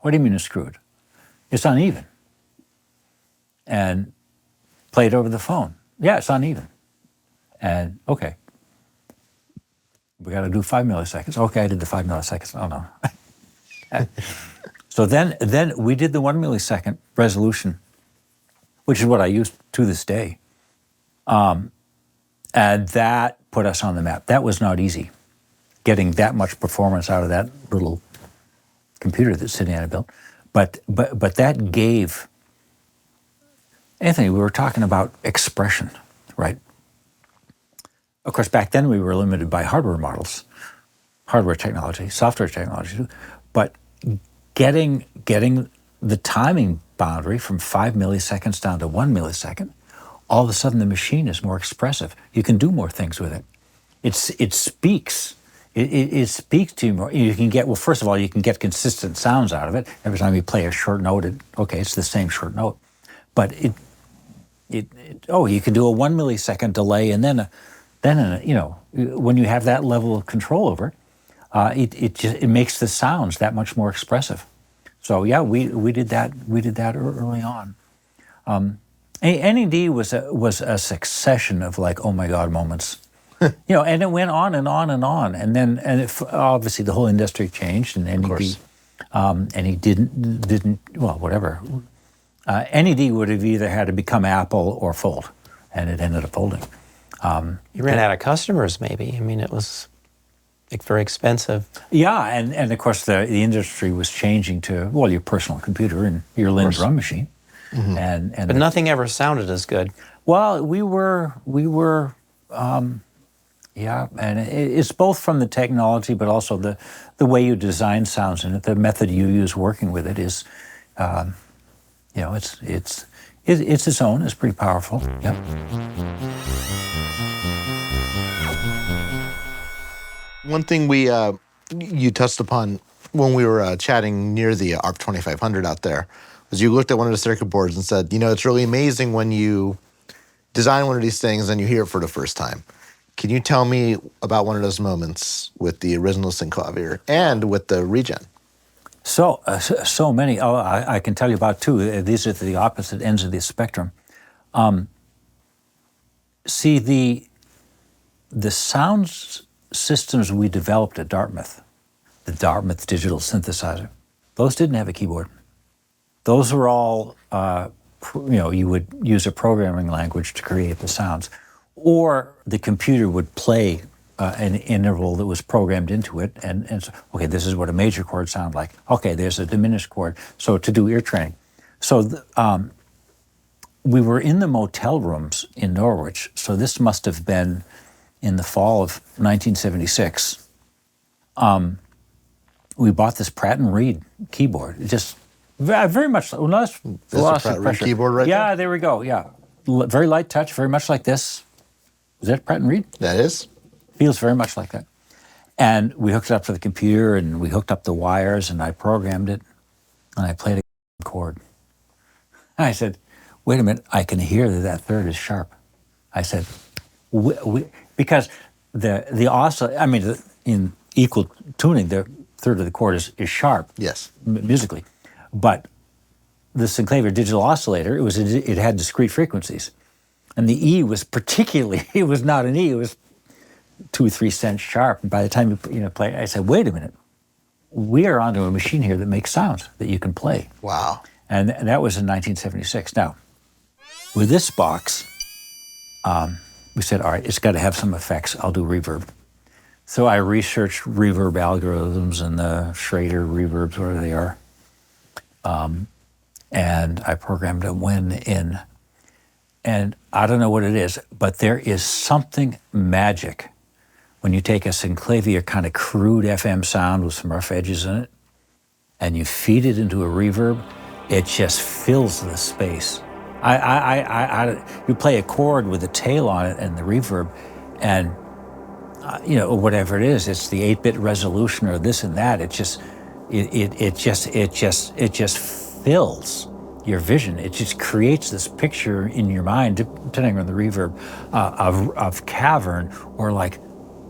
What do you mean it's screwed? It's uneven. And play it over the phone. Yeah, it's uneven. And okay, we got to do 5 milliseconds. Okay, I did the 5 milliseconds. Oh no. So then we did the 1 millisecond resolution, which is what I use to this day. And that put us on the map. That was not easy, getting that much performance out of that little computer that Sydney had built. But that gave Anthony, we were talking about expression, right? Of course, back then we were limited by hardware models, hardware technology, software technology, but getting the timing boundary from 5 milliseconds down to 1 millisecond, all of a sudden the machine is more expressive. You can do more things with it. It speaks. It speaks to you more. You can get, well, first of all, you can get consistent sounds out of it. Every time you play a short note, it's the same short note. But you can do a 1 millisecond delay, and then when you have that level of control over it, it makes the sounds that much more expressive. So yeah, we did that. We did that early on. N.E.D. was a succession of like, oh my God moments. And it went on and on and on, and then obviously the whole industry changed, and N.E.D. Didn't well, whatever. N.E.D. would have either had to become Apple or fold, and it ended up folding. You ran out of customers, maybe. I mean, it was very expensive. Yeah, and of course the industry was changing to, well, your personal computer and your Lynn drum machine, mm-hmm. But nothing ever sounded as good. Well, we were. Yeah, and it's both from the technology, but also the way you design sounds and the method you use working with it is, it's its own. It's pretty powerful. Yep. One thing you touched upon when we were chatting near the ARP 2500 out there was you looked at one of the circuit boards and said, it's really amazing when you design one of these things and you hear it for the first time. Can you tell me about one of those moments with the original Synclavier and with the regen? So many. Oh, I can tell you about two. These are the opposite ends of the spectrum. See, the sound systems we developed at Dartmouth, the Dartmouth digital synthesizer, those didn't have a keyboard. Those were all, you would use a programming language to create the sounds. Or the computer would play an interval that was programmed into it, and so, okay, this is what a major chord sounds like. Okay, there's a diminished chord. So to do ear training. So we were in the motel rooms in Norwich, so this must have been in the fall of 1976. We bought this Pratt & Reed keyboard. It just very much, well, no, that's a Pratt & Reed keyboard right there? Yeah, there we go, yeah. Very light touch, very much like this. Is that Pratt & Reed? That is. Feels very much like that. And we hooked it up to the computer, and we hooked up the wires, and I programmed it, and I played a chord. And I said, wait a minute, I can hear that third is sharp. I said, because the oscillator, in equal tuning, the third of the chord is sharp. Yes. Musically. But the Synclavier digital oscillator, it had discrete frequencies. And the E was particularly, it was not an E, it was 2 or 3 cents sharp. And by the time you play, I said, wait a minute, we are onto a machine here that makes sounds that you can play. Wow. And that was in 1976. Now, with this box, we said, all right, it's got to have some effects. I'll do reverb. So I researched reverb algorithms and the Schrader reverbs, whatever they are. And I programmed a win in. And I don't know what it is, but there is something magic when you take a Synclavier kind of crude FM sound with some rough edges in it, and you feed it into a reverb, it just fills the space. You play a chord with a tail on it and the reverb, and whatever it is, it's the 8-bit resolution or this and that. It just fills your vision. It just creates this picture in your mind, depending on the reverb, of cavern or like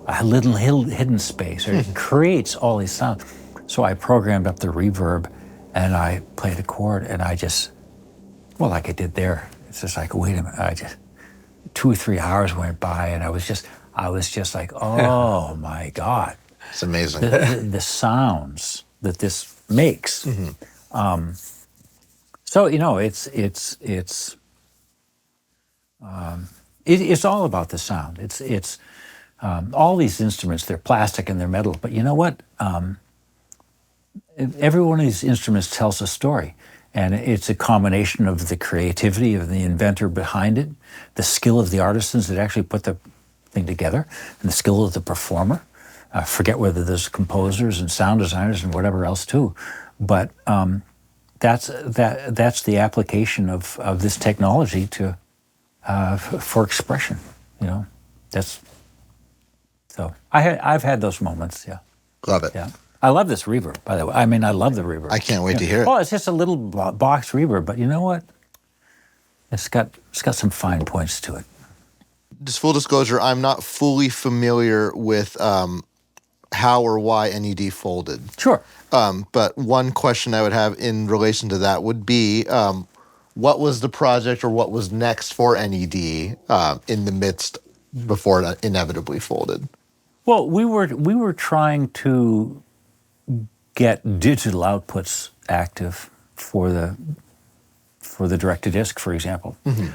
a little hidden space. Or it creates all these sounds. So I programmed up the reverb, and I played a chord, and I just, well, like I did there. It's just like, wait a minute. 2 or 3 hours went by, and I was just like, oh my God. It's amazing. The sounds that this makes. Mm-hmm. So it's all about the sound. It's all these instruments. They're plastic and they're metal, but you know what? Every one of these instruments tells a story, And it's a combination of the creativity of the inventor behind it, the skill of the artisans that actually put the thing together, and the skill of the performer. Forget whether there's composers and sound designers and whatever else too, but that's the application of this technology to for expression. You know, that's so. I've had those moments. Yeah, Love it. yeah. I love this reverb, by the way. I mean, I love the reverb. I can't wait to hear it. Well, it's just a little box reverb, but you know what? It's got some fine points to it. Just full disclosure, I'm not fully familiar with how or why N.E.D. folded. Sure. But one question I would have in relation to that would be, what was the project or what was next for N.E.D. In the midst before it inevitably folded? Well, we were trying to get digital outputs active for the direct-to-disc, for example. Do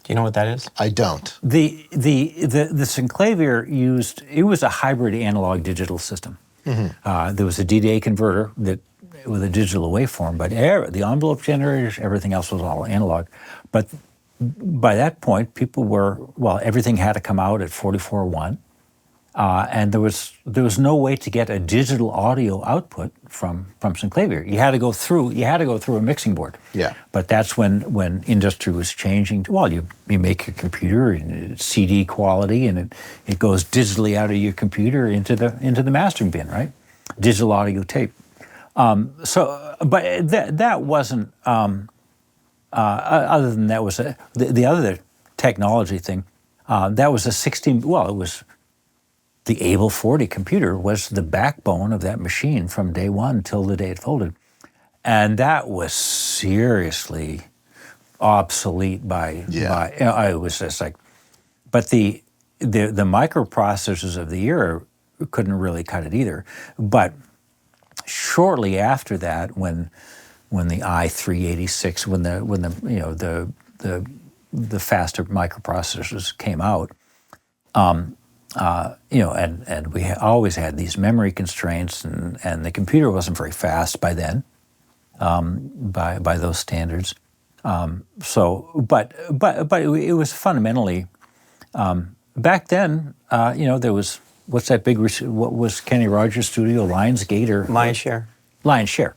you know what that is? I don't. The Synclavier used, it was a hybrid analog-digital system. There was a DDA converter that with a digital waveform, but the envelope generators, everything else was all analog. But by that point, everything had to come out at 44.1. And there was no way to get a digital audio output from Synclavier. You had to go through a mixing board. Yeah. But that's when industry was changing. Well, you make your computer and it's CD quality, and it goes digitally out of your computer into the mastering bin, right? Digital audio tape. But that wasn't. Other than that was the other technology thing. That was a 16. Well, it was. The Able 40 computer was the backbone of that machine from day one till the day it folded. And that was seriously obsolete it was just like, but the microprocessors of the era couldn't really cut it either. But shortly after that, when the i386, when the faster microprocessors came out, and we always had these memory constraints, and the computer wasn't very fast by then, by those standards. But it was fundamentally back then. There was what was Kenny Rogers' studio, Lionsgate or Lion's Share. Lion's Share.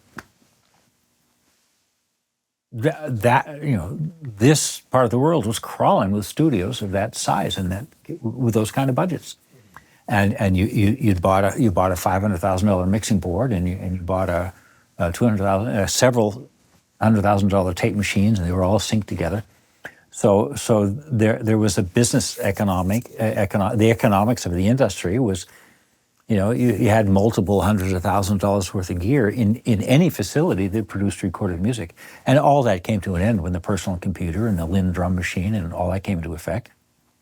This part of the world was crawling with studios of that size and with those kind of budgets, and you bought a $500,000 mixing board, and you bought a several $100,000 tape machines, and they were all synced together. So there was a business the economics of the industry was. You had multiple hundreds of thousands of dollars worth of gear in any facility that produced recorded music. And all that came to an end when the personal computer and the Linn drum machine and all that came into effect.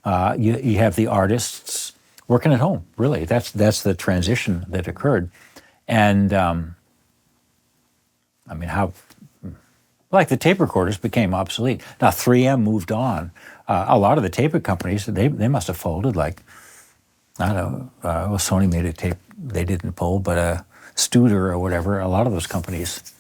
You have the artists working at home, really. That's the transition that occurred. And, the tape recorders became obsolete. Now, 3M moved on. A lot of the tape companies, they must have folded like, I don't know, Sony made a tape they didn't pull, but Studer or whatever, a lot of those companies,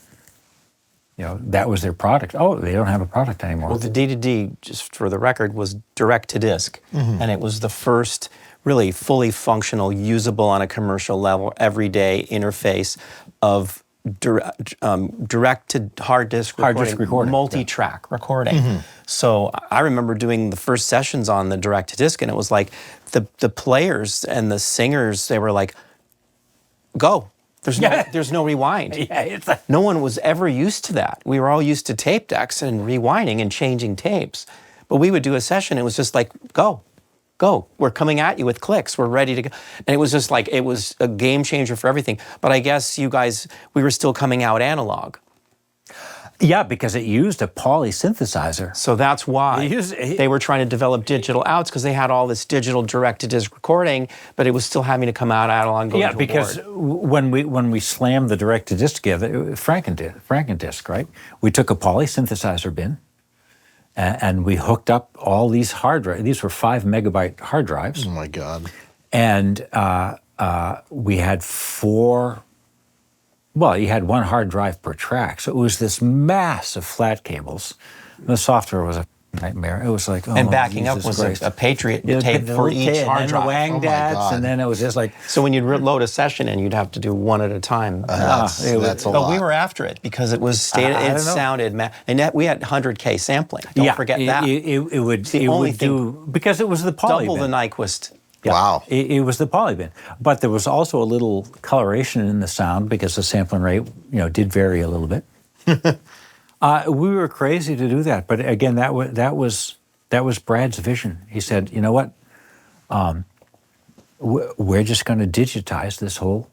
that was their product. Oh, they don't have a product anymore. Well, the D2D, just for the record, was direct-to-disc, and it was the first really fully functional, usable on a commercial level, everyday interface of direct to hard disk recording, multi-track recording. So I remember doing the first sessions on the direct to disc, and it was like the players and the singers, they were like, go. There's no rewind. No one was ever used to that. We were all used to tape decks and rewinding and changing tapes. But we would do a session, it was just like, go. We're coming at you with clicks. We're ready to go. And it was just like, it was a game changer for everything. But I guess you guys, we were still coming out analog. Yeah, because it used a poly synthesizer. So that's why they were trying to develop digital outs, because they had all this digital direct-to-disc recording, but it was still having to come out analog. Yeah, because when we slammed the direct-to-disc together, Frankendisc, right? We took a poly synthesizer bin, and we hooked up all these hard drives. These were 5 megabyte hard drives. Oh my God! And we had 4 well, you had one hard drive per track. So it was this mass of flat cables. The software was a nightmare. It was like, oh, And backing Jesus up was Christ. a Patriot You know, tape the for little each tape, hard and drive. the Wang Oh my Dats, God. and then it was just like, So when you'd load a session in, you'd have to do one at a time. That's it was- a But lot. we were after it because it was I it don't know. sounded, and that, we had 100K sampling. Don't forget that. It would, the it only would thing- do, because it was the poly Double bin. the Nyquist. Yeah. Wow. It was the poly bin. But there was also a little coloration in the sound because the sampling rate, did vary a little bit. We were crazy to do that. But again, that was Brad's vision. He said, you know what? We're just going to digitize this whole,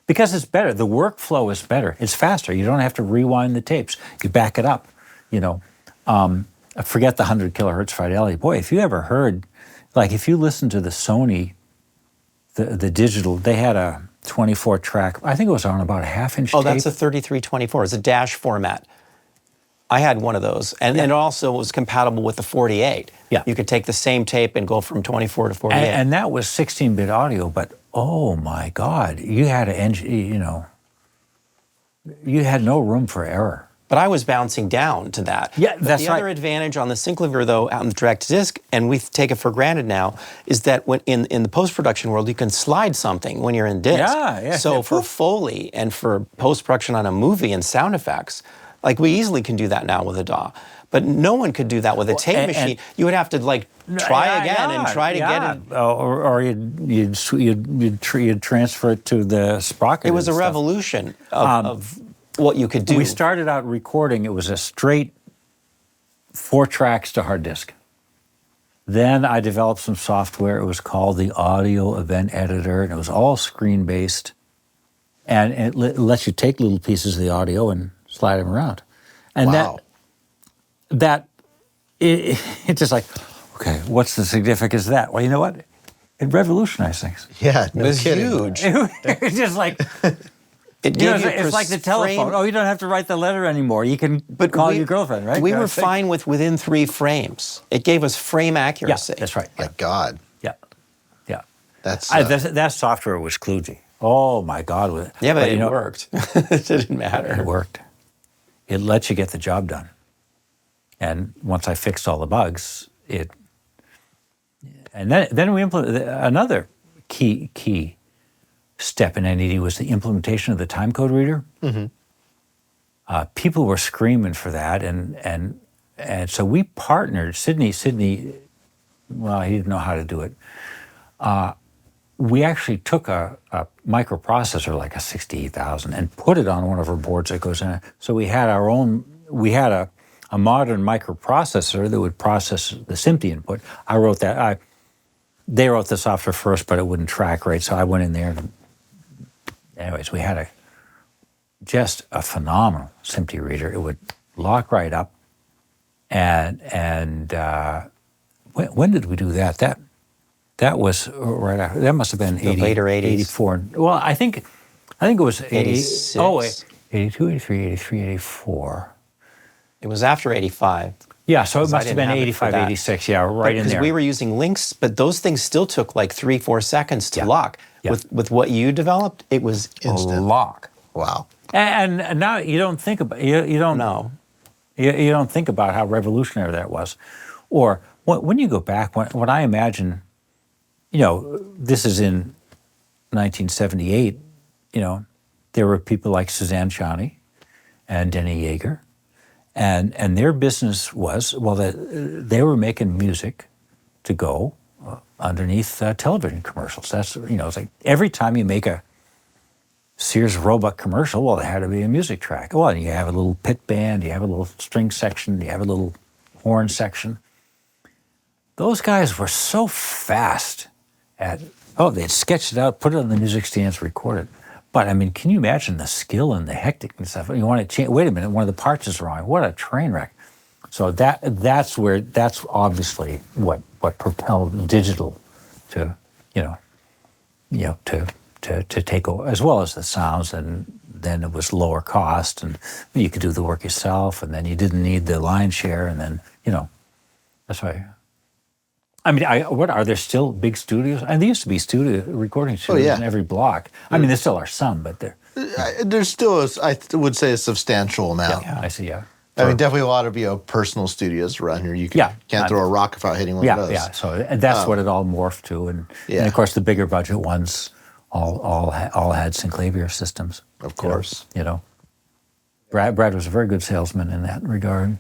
because it's better. The workflow is better. It's faster. You don't have to rewind the tapes. You back it up. Forget the 100 kilohertz fidelity. Boy, if you ever heard, like if you listen to the Sony, the digital, they had a 24 track. I think it was on about a half-inch Oh, tape. that's a 3324. It's a dash format. I had one of those, and it also was compatible with the 48. Yeah. You could take the same tape and go from 24 to 48. And that was 16-bit audio, but oh my God, you had you had no room for error. But I was bouncing down to that. Yeah, But that's the other right. advantage on the Synclavier, though, out in the direct disc, and we take it for granted now, is that when in the post-production world, you can slide something when you're in disc. Yeah. So Yeah, for Foley and for post-production on a movie and sound effects, like we easily can do that now with a DAW. But no one could do that with a tape and- machine. You would have to try again and try to get it. Or you'd transfer it to the sprocket. It was a and stuff. revolution of what you could do. We started out recording, it was a straight 4 tracks to hard disk. Then I developed some software. It was called the Audio Event Editor, and it was all screen-based. And it lets you take little pieces of the audio and slide them around. And Wow. it's just like, okay, what's the significance of that? Well, you know what? It revolutionized things. Yeah, no It was kidding. huge. It's just like, It you know, gave you it's like the telephone. frame- Oh, you don't have to write the letter anymore. You can call your girlfriend, right? We You know, were it's like- fine with within 3 frames. It gave us frame Yeah, accuracy. that's right. My God. Yeah, yeah. That's That software was kludgy. Oh my God! Yeah, but it you know, worked. It didn't matter. It worked. It lets you get the job done. And once I fixed all the bugs, and then we implemented another key step in N.E.D. was the implementation of the timecode reader. Mm-hmm. People were screaming for that, and so we partnered. Sydney, well, he didn't know how to do it. We actually took a microprocessor, like a 68,000, and put it on one of our boards that goes in. So we had a modern microprocessor that would process the SMPTE input. I wrote that. They wrote the software first, but it wouldn't track right, so I went in there. Anyways, we had just a phenomenal SMPTE reader. It would lock right up. And when did we do that? That was right after. That must have been The later 80s. 84. Well, I think it was 86. 82, 83, 83, 84. It was after 85. Yeah, so it 'Cause I must have didn't been have it for 85, that. 86. Yeah, right in Because there. we were using links, but those things still took like 3-4 seconds to Yeah. lock. Yeah. With what you developed, it was Instant. a lock. wow. And now you don't think about you don't No. you don't think about how revolutionary that was, or when you go back when I imagine, this is in 1978. There were people like Suzanne Chani and Denny Yeager, and their business was they were making music to go underneath television commercials. That's it's like every time you make a Sears Roebuck commercial, well, there had to be a music track. Well, you have a little pit band, you have a little string section, you have a little horn section. Those guys were so fast they'd sketched it out, put it on the music stands, record it. But I mean, can you imagine the skill and the hectic and stuff? You want to change, wait a minute, one of the parts is wrong. What a train wreck. So that's obviously what propelled digital to take over, as well as the sounds, and then it was lower cost, and you could do the work yourself, and then you didn't need the line share, and then that's why. I mean, are there still big studios? And there used to be recording studios yeah. in every block. I mean, there still are some, but they're There's still, I would say, a substantial amount. I see, yeah. I mean, definitely a lot of personal studios around here. You can't throw a rock without hitting one of those. Yeah, so that's what it all morphed to. And of course, the bigger budget ones all had Synclavier systems. Of course. Brad was a very good salesman in that regard.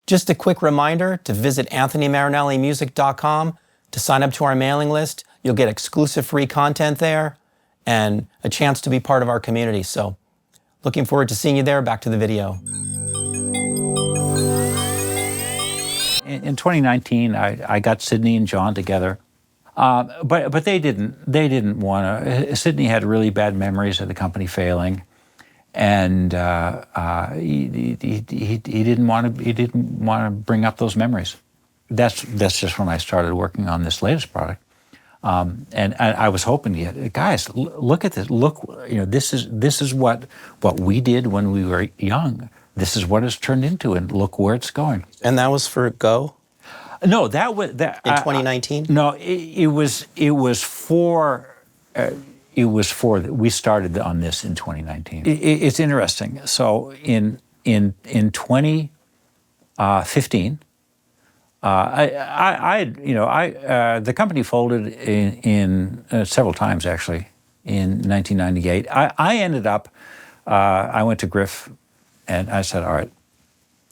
Just a quick reminder to visit AnthonyMarinelliMusic.com to sign up to our mailing list. You'll get exclusive free content there and a chance to be part of our community. So looking forward to seeing you there. Back to the video. In 2019, I got Sydney and John together, but they didn't want to. Sydney had really bad memories of the company failing, and he didn't want to bring up those memories. That's just when I started working on this latest product, and I was hoping to get guys, look at this. Look, this is what we did when we were young. This is what it's turned into, and look where it's going. And that was for Go? No, that was that in 2019. No, it was for we started on this in 2019. It's interesting. So in 2015, the company folded in several times actually in 1998. I ended up I went to Griff. And I said, all right,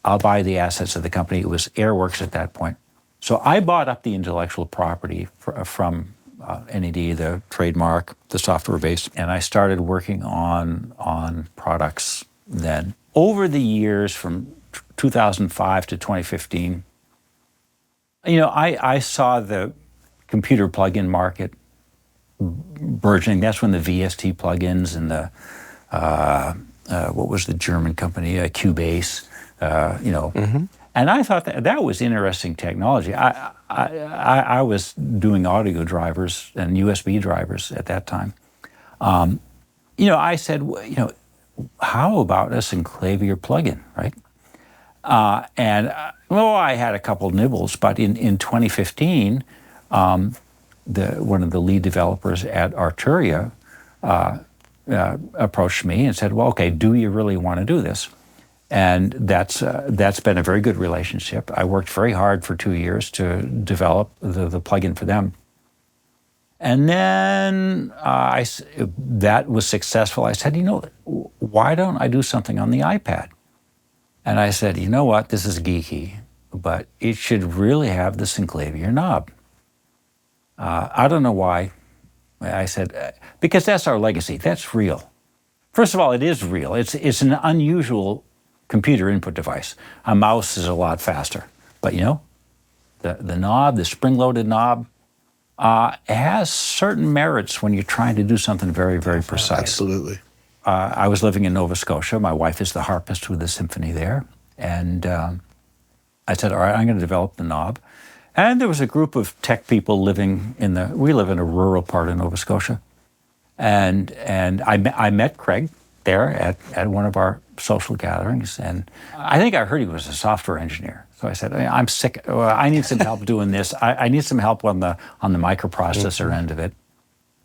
I'll buy the assets of the company. It was Airworks at that point. So I bought up the intellectual property from N.E.D, the trademark, the software base, and I started working on products then. Over the years from 2005 to 2015, I saw the computer plug-in market burgeoning. That's when the VST plugins and the what was the German company, Cubase, And I thought that was interesting technology. I was doing audio drivers and USB drivers at that time. I said, how about a Synclavier plugin, right? I had a couple nibbles, but in 2015, one of the lead developers at Arturia approached me and said, well, okay, do you really want to do this? And that's been a very good relationship. I worked very hard for 2 years to develop the plugin for them. And then that was successful. I said, why don't I do something on the iPad? And I said, you know what, this is geeky, but it should really have the Synclavier knob. I don't know why. I said, because that's our legacy. That's real. First of all, it is real. It's an unusual computer input device. A mouse is a lot faster. But the knob, the spring-loaded knob, has certain merits when you're trying to do something very, very precise. Absolutely. I was living in Nova Scotia. My wife is the harpist with the symphony there. And I said, all right, I'm going to develop the knob. And there was a group of tech people living we live in a rural part of Nova Scotia. And I met Craig there at one of our social gatherings. And I think I heard he was a software engineer. So I said, I'm sick. I need some help doing this. I need some help on the microprocessor end of it.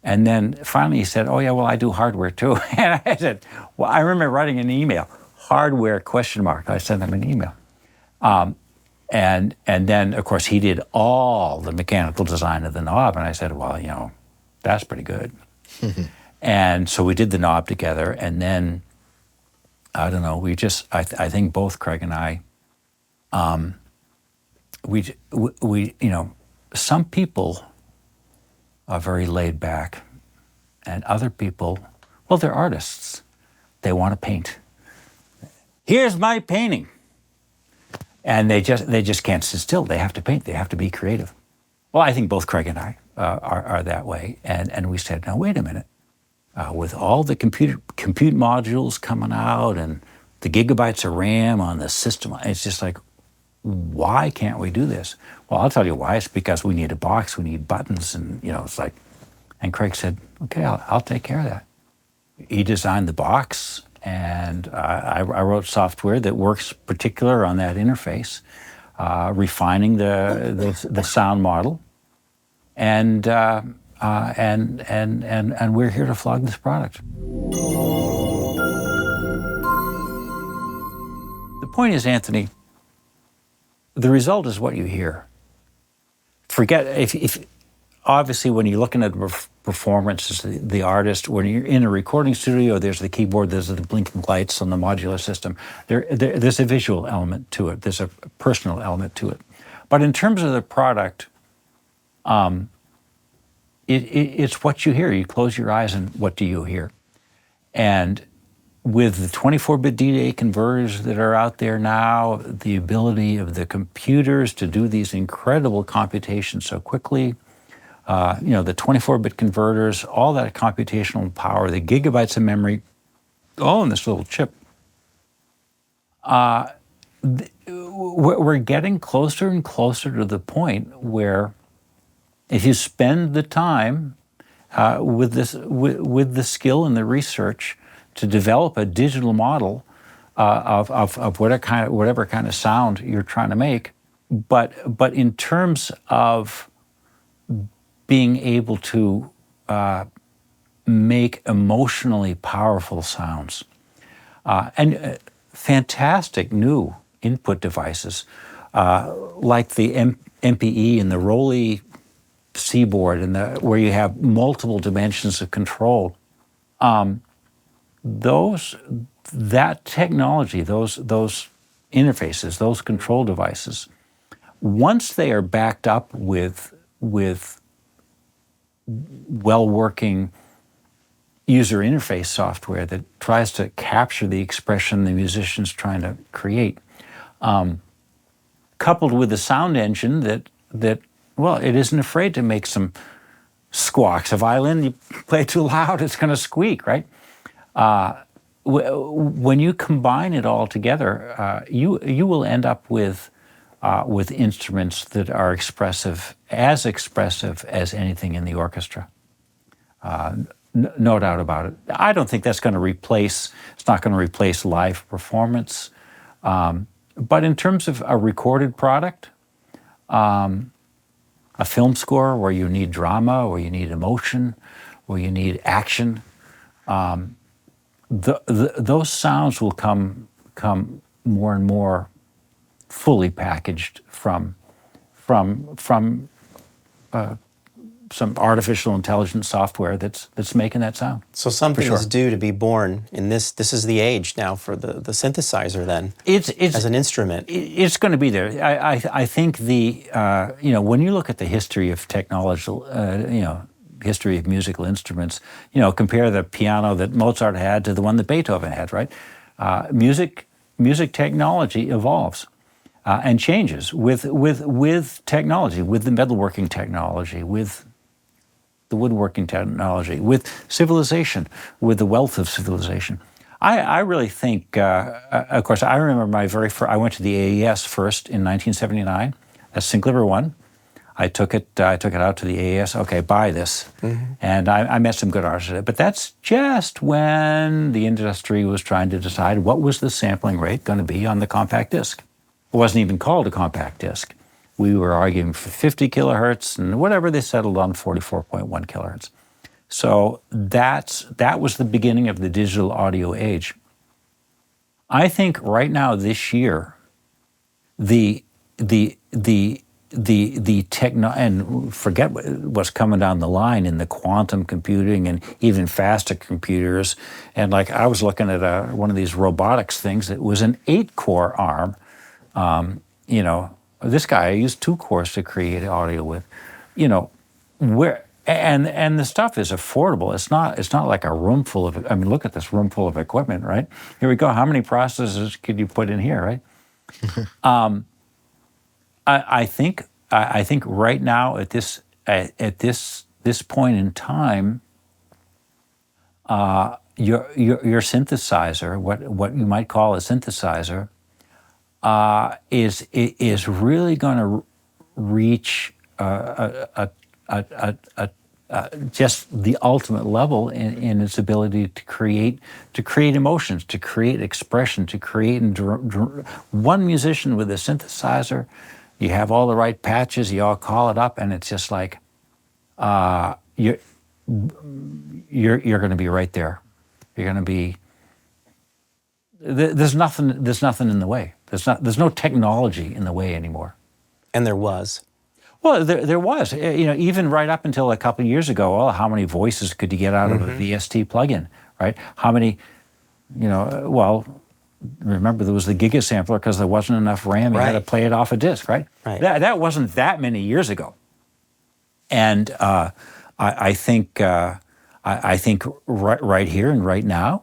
And then finally he said, oh yeah, well, I do hardware too. And I said, well, I remember writing an email, hardware ? I sent him an email. And then, of course, he did all the mechanical design of the knob. And I said, well, that's pretty good. And so we did the knob together. And then, I don't know, I think both Craig and I, some people are very laid back. And other people, well, they're artists. They want to paint. Here's my painting. And they just can't sit still. They have to paint. They have to be creative. Well, I think both Craig and I are that way. And we said, now, wait a minute. With all the compute modules coming out and the gigabytes of RAM on the system, it's just like, why can't we do this? Well, I'll tell you why. It's because we need a box. We need buttons. And, it's like, and Craig said, okay, I'll take care of that. He designed the box. And I wrote software that works particular on that interface, refining the sound model, and we're here to flog this product. point is, Anthony, the result is what you hear. Forget, if obviously when you're looking at a performance as the artist, when you're in a recording studio, there's the keyboard, there's the blinking lights on the modular system. There's a visual element to it. There's a personal element to it. But in terms of the product, it's what you hear. You close your eyes and what do you hear? And with the 24-bit D-Day converters that are out there now, the ability of the computers to do these incredible computations so quickly, the 24-bit converters, all that computational power, the gigabytes of memory, all in this little chip. We're getting closer and closer to the point where if you spend the time with the skill and the research to develop a digital model of whatever kind of sound you're trying to make, but in terms of being able to make emotionally powerful sounds and fantastic new input devices like the MPE and the Rolly Seaboard and where you have multiple dimensions of control. That technology, those interfaces, those control devices, once they are backed up with well-working user interface software that tries to capture the expression the musician's trying to create, coupled with a sound engine that it isn't afraid to make some squawks. A violin, you play too loud, it's going to squeak, right? When you combine it all together, you will end up with instruments that are expressive as anything in the orchestra. No doubt about it. I don't think that's going to replace. It's not going to replace live performance. But in terms of a recorded product, a film score where you need drama, where you need emotion, where you need action, those sounds will come more and more fully packaged from some artificial intelligence software that's making that sound. So something is due to be born in this. This is the age now for the synthesizer. Then it's as an instrument, it's going to be there. I think when you look at the history of technology, history of musical instruments, compare the piano that Mozart had to the one that Beethoven had, right? Music technology evolves and changes with technology, with the metalworking technology, with the woodworking technology, with civilization, with the wealth of civilization. I really think, of course, I remember I went to the AES first in 1979, that's Synclavier 1. I took it out to the AES. Okay, buy this, and I met some good artists at it. But that's just when the industry was trying to decide what was the sampling rate going to be on the compact disc. It wasn't even called a compact disc. We were arguing for 50 kilohertz, and whatever they settled on 44.1 kilohertz. So that was the beginning of the digital audio age. I think right now this year, the techno, and forget what's coming down the line in the quantum computing and even faster computers. And like I was looking at one of these robotics things that was an 8-core arm. This guy I used 2 cores to create audio with. And the stuff is affordable. It's not like a room full of. I mean, look at this room full of equipment, right? Here we go. How many processors could you put in here, right? I think right now at this point in time, your synthesizer, what you might call a synthesizer, is really going to reach just the ultimate level in its ability to create emotions, to create expression, to create one musician with a synthesizer. You have all the right patches, you all call it up, and it's just like you're going to be right there. You're going to be. There's nothing in the way. There's no technology in the way anymore. And there was. Well, there was. Even right up until a couple of years ago, well, how many voices could you get out of a VST plugin, right? How many, remember there was the Giga sampler because there wasn't enough RAM. You had to play it off a disc, right? Right. That wasn't that many years ago. And I think right here and right now,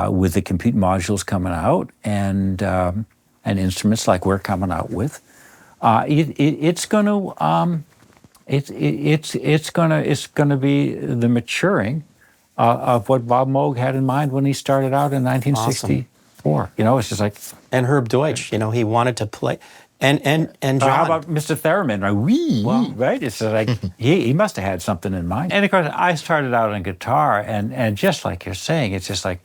with the compute modules coming out and instruments like we're coming out with, it's going to be the maturing of what Bob Moog had in mind when he started out in 1964. Awesome. It's just like, and Herb Deutsch, he wanted to play, and John. How about Mr. Theremin? Right? It's like he must have had something in mind. And of course, I started out on guitar, and just like you're saying, it's just like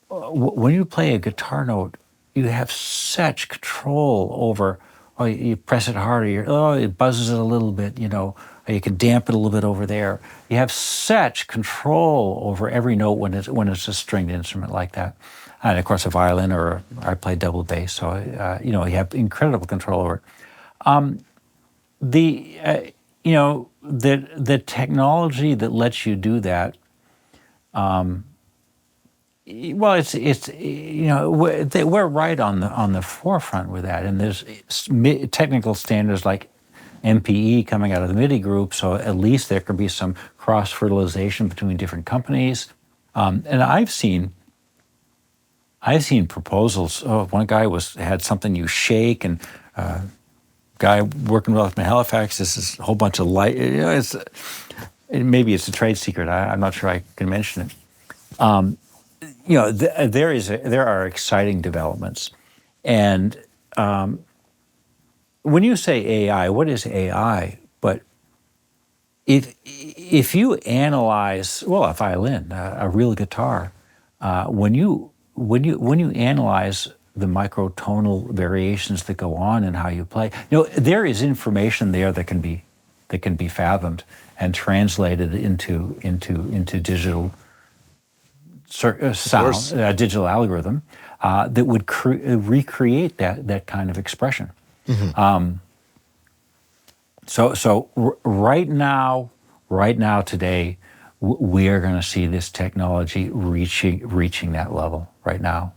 when you play a guitar note, you have such control over. Oh, you press it harder. It buzzes it a little bit. Or you can damp it a little bit over there. You have such control over every note when it's a stringed instrument like that. And of course, a violin, or I play double bass, so you have incredible control over it. The technology that lets you do that. We're right on the forefront with that, and there's technical standards like MPE coming out of the MIDI group, so at least there can be some cross-fertilization between different companies. And I've seen proposals. One guy had something you shake, and guy working with me in Halifax. This is a whole bunch of light. Maybe it's a trade secret. I'm not sure I can mention it. There are exciting developments, and when you say AI, what is AI? But if you analyze, a violin, a real guitar, when you analyze the microtonal variations that go on in how you play, there is information there that can be fathomed and translated into digital sound, a digital algorithm that would recreate that kind of expression. Mm-hmm. So right now, today, we are going to see this technology reaching that level right now.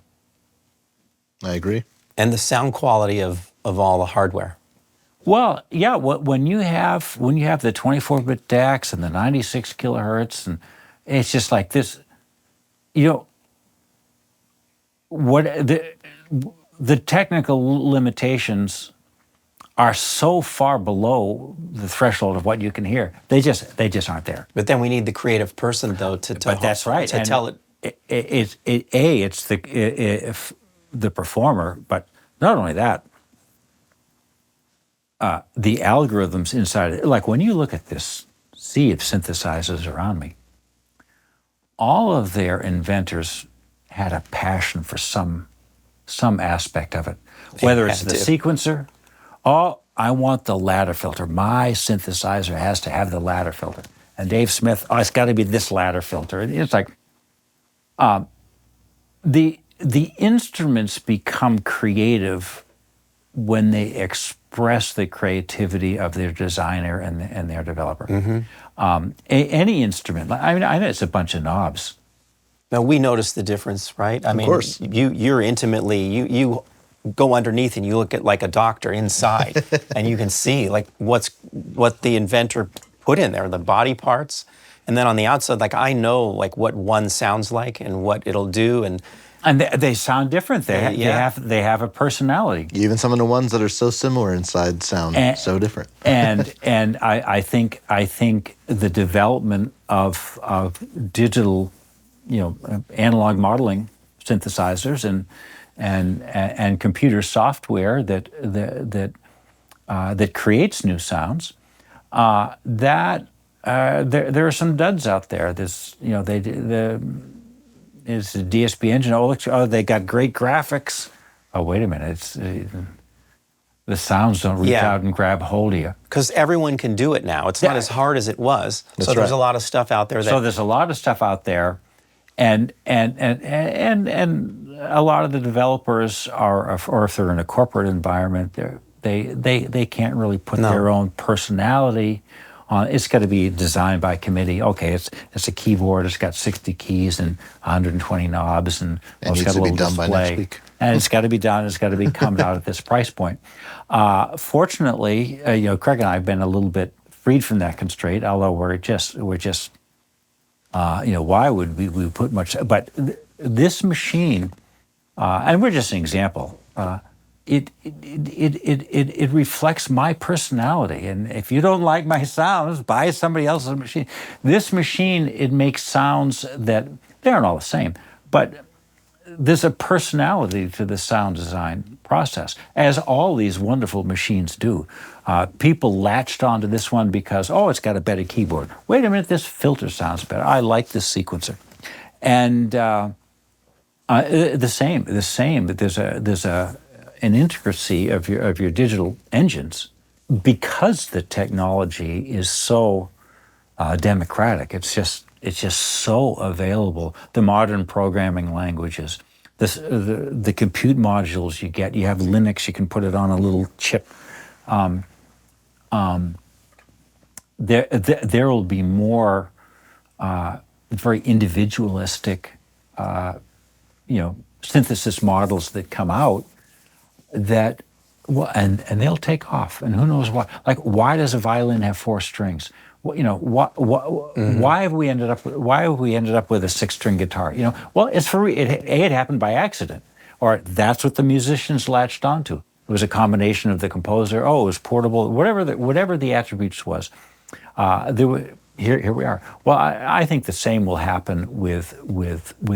I agree. And the sound quality of all the hardware. Well, yeah. When you have the 24-bit DACs and the 96 kilohertz, and it's just like this. What the technical limitations are so far below the threshold of what you can hear. They just aren't there. But then we need the creative person, though, to But that's right. To tell it. It's the performer, but not only that. The algorithms inside it. Like when you look at this sea of synthesizers around me, all of their inventors had a passion for some aspect of it. Whether it's the sequencer, I want the ladder filter. My synthesizer has to have the ladder filter. And Dave Smith, it's got to be this ladder filter. It's like the instruments become creative when they express the creativity of their designer and their developer. Mm-hmm. Any instrument, I know it's a bunch of knobs. Now, we notice the difference, right? Of course. You're intimately, you go underneath and you look at like a doctor inside and you can see like what the inventor put in there, the body parts. And then on the outside, like I know like what one sounds like and what it'll do. And they sound different. They have a personality. Even some of the ones that are so similar inside sound so different. and I think the development of digital, analog modeling synthesizers and computer software that creates new sounds. There are some duds out there. There's is the DSP engine. They got great graphics. Oh, wait a minute. The sounds don't reach out and grab hold of you. Because everyone can do it now. It's not as hard as it was. That's there's right. a lot of stuff out there. So there's a lot of stuff out there, and a lot of the developers are, or if they're in a corporate environment, they can't really put their own personality on. It's got to be designed by committee. Okay, it's a keyboard. It's got 60 keys and 120 knobs, and it's got a little display. By next week. And it's got to be done. It's got to be come out at this price point. Fortunately, Craig and I have been a little bit freed from that constraint. Although we're just why would we put much? But this machine, and we're just an example. It reflects my personality, and if you don't like my sounds, buy somebody else's machine. This machine, it makes sounds that they aren't all the same, but there's a personality to the sound design process, as all these wonderful machines do. People latched onto this one because, it's got a better keyboard. Wait a minute, this filter sounds better. I like this sequencer, and the same. There's an intricacy of your digital engines because the technology is so democratic. It's just so available. The modern programming languages, the compute modules you get. You have Linux. You can put it on a little chip. There will be more very individualistic, synthesis models that come out that, and they'll take off. And who knows why? Like, why does a violin have 4 strings? Why have we ended up with a 6-string guitar? It happened by accident, or that's what the musicians latched onto. It was a combination of the composer. It was portable. Whatever the attributes was. Here we are. Well, I think the same will happen with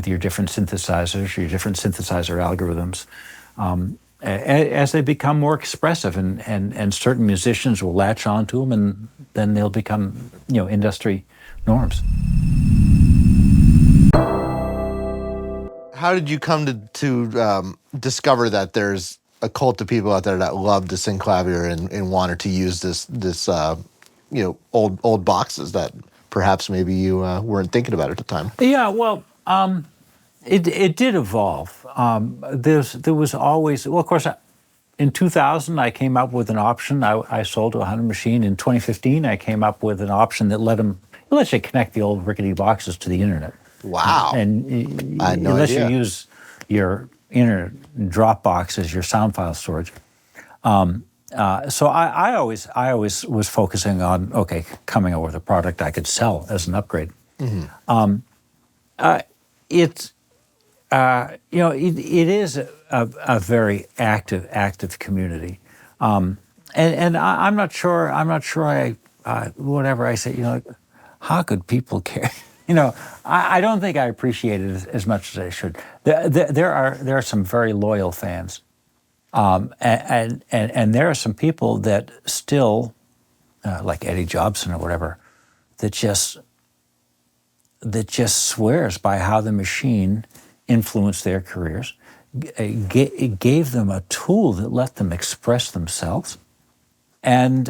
your different synthesizers, your different synthesizer algorithms. As they become more expressive, and certain musicians will latch onto them, and then they'll become, industry norms. How did you come to discover that there's a cult of people out there that love the Synclavier and wanted to use this old boxes that perhaps maybe you weren't thinking about at the time? Yeah, well, it did evolve. There was always, of course, in 2000, I came up with an option. I sold to a Hunter machine. In 2015, I came up with an option that let you connect the old rickety boxes to the internet. Wow. And I had no unless idea. you use your internet Dropbox as your sound file storage. So I always was focusing on, coming up with a product I could sell as an upgrade. Mm-hmm. It is a very active community, and I'm not sure. Whatever I say, how could people care? I don't think I appreciate it as much as I should. There are some very loyal fans, and there are some people that still, like Eddie Jobson or whatever, that just swears by how the machine influenced their careers, gave them a tool that let them express themselves. And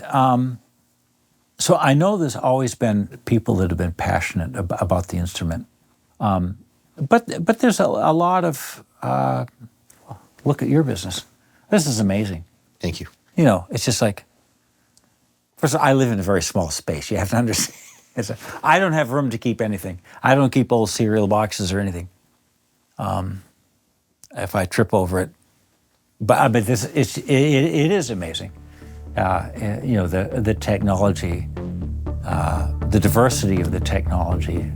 so I know there's always been people that have been passionate about the instrument. But there's a lot of, look at your business. This is amazing. Thank you. It's just like, first of all, I live in a very small space. You have to understand. I don't have room to keep anything. I don't keep old cereal boxes or anything. If I trip over it, but it is amazing. The technology, the diversity of the technology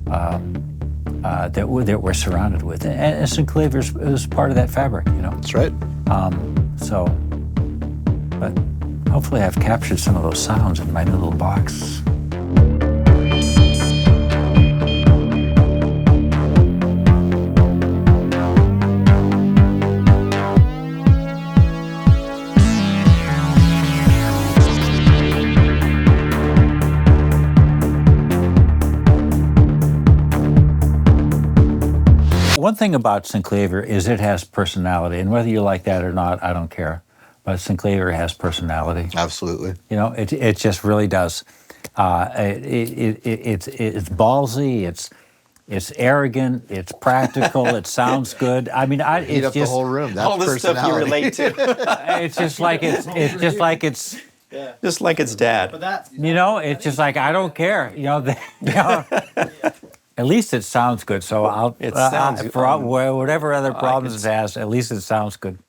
that we're surrounded with, and Synclavier is part of that fabric. That's right. But hopefully I've captured some of those sounds in my little box. One thing about Synclavier is it has personality, and whether you like that or not, I don't care. But Synclavier has personality. Absolutely. It just really does. It's ballsy. It's arrogant. It's practical. It sounds good. I mean, Eat it's up the just whole room. That's All the stuff you personality. relate to. it's just like it's Just like its dad. it's just like I don't care. At least it sounds good. So I'll It sounds for whatever other problems it has. At least it sounds good.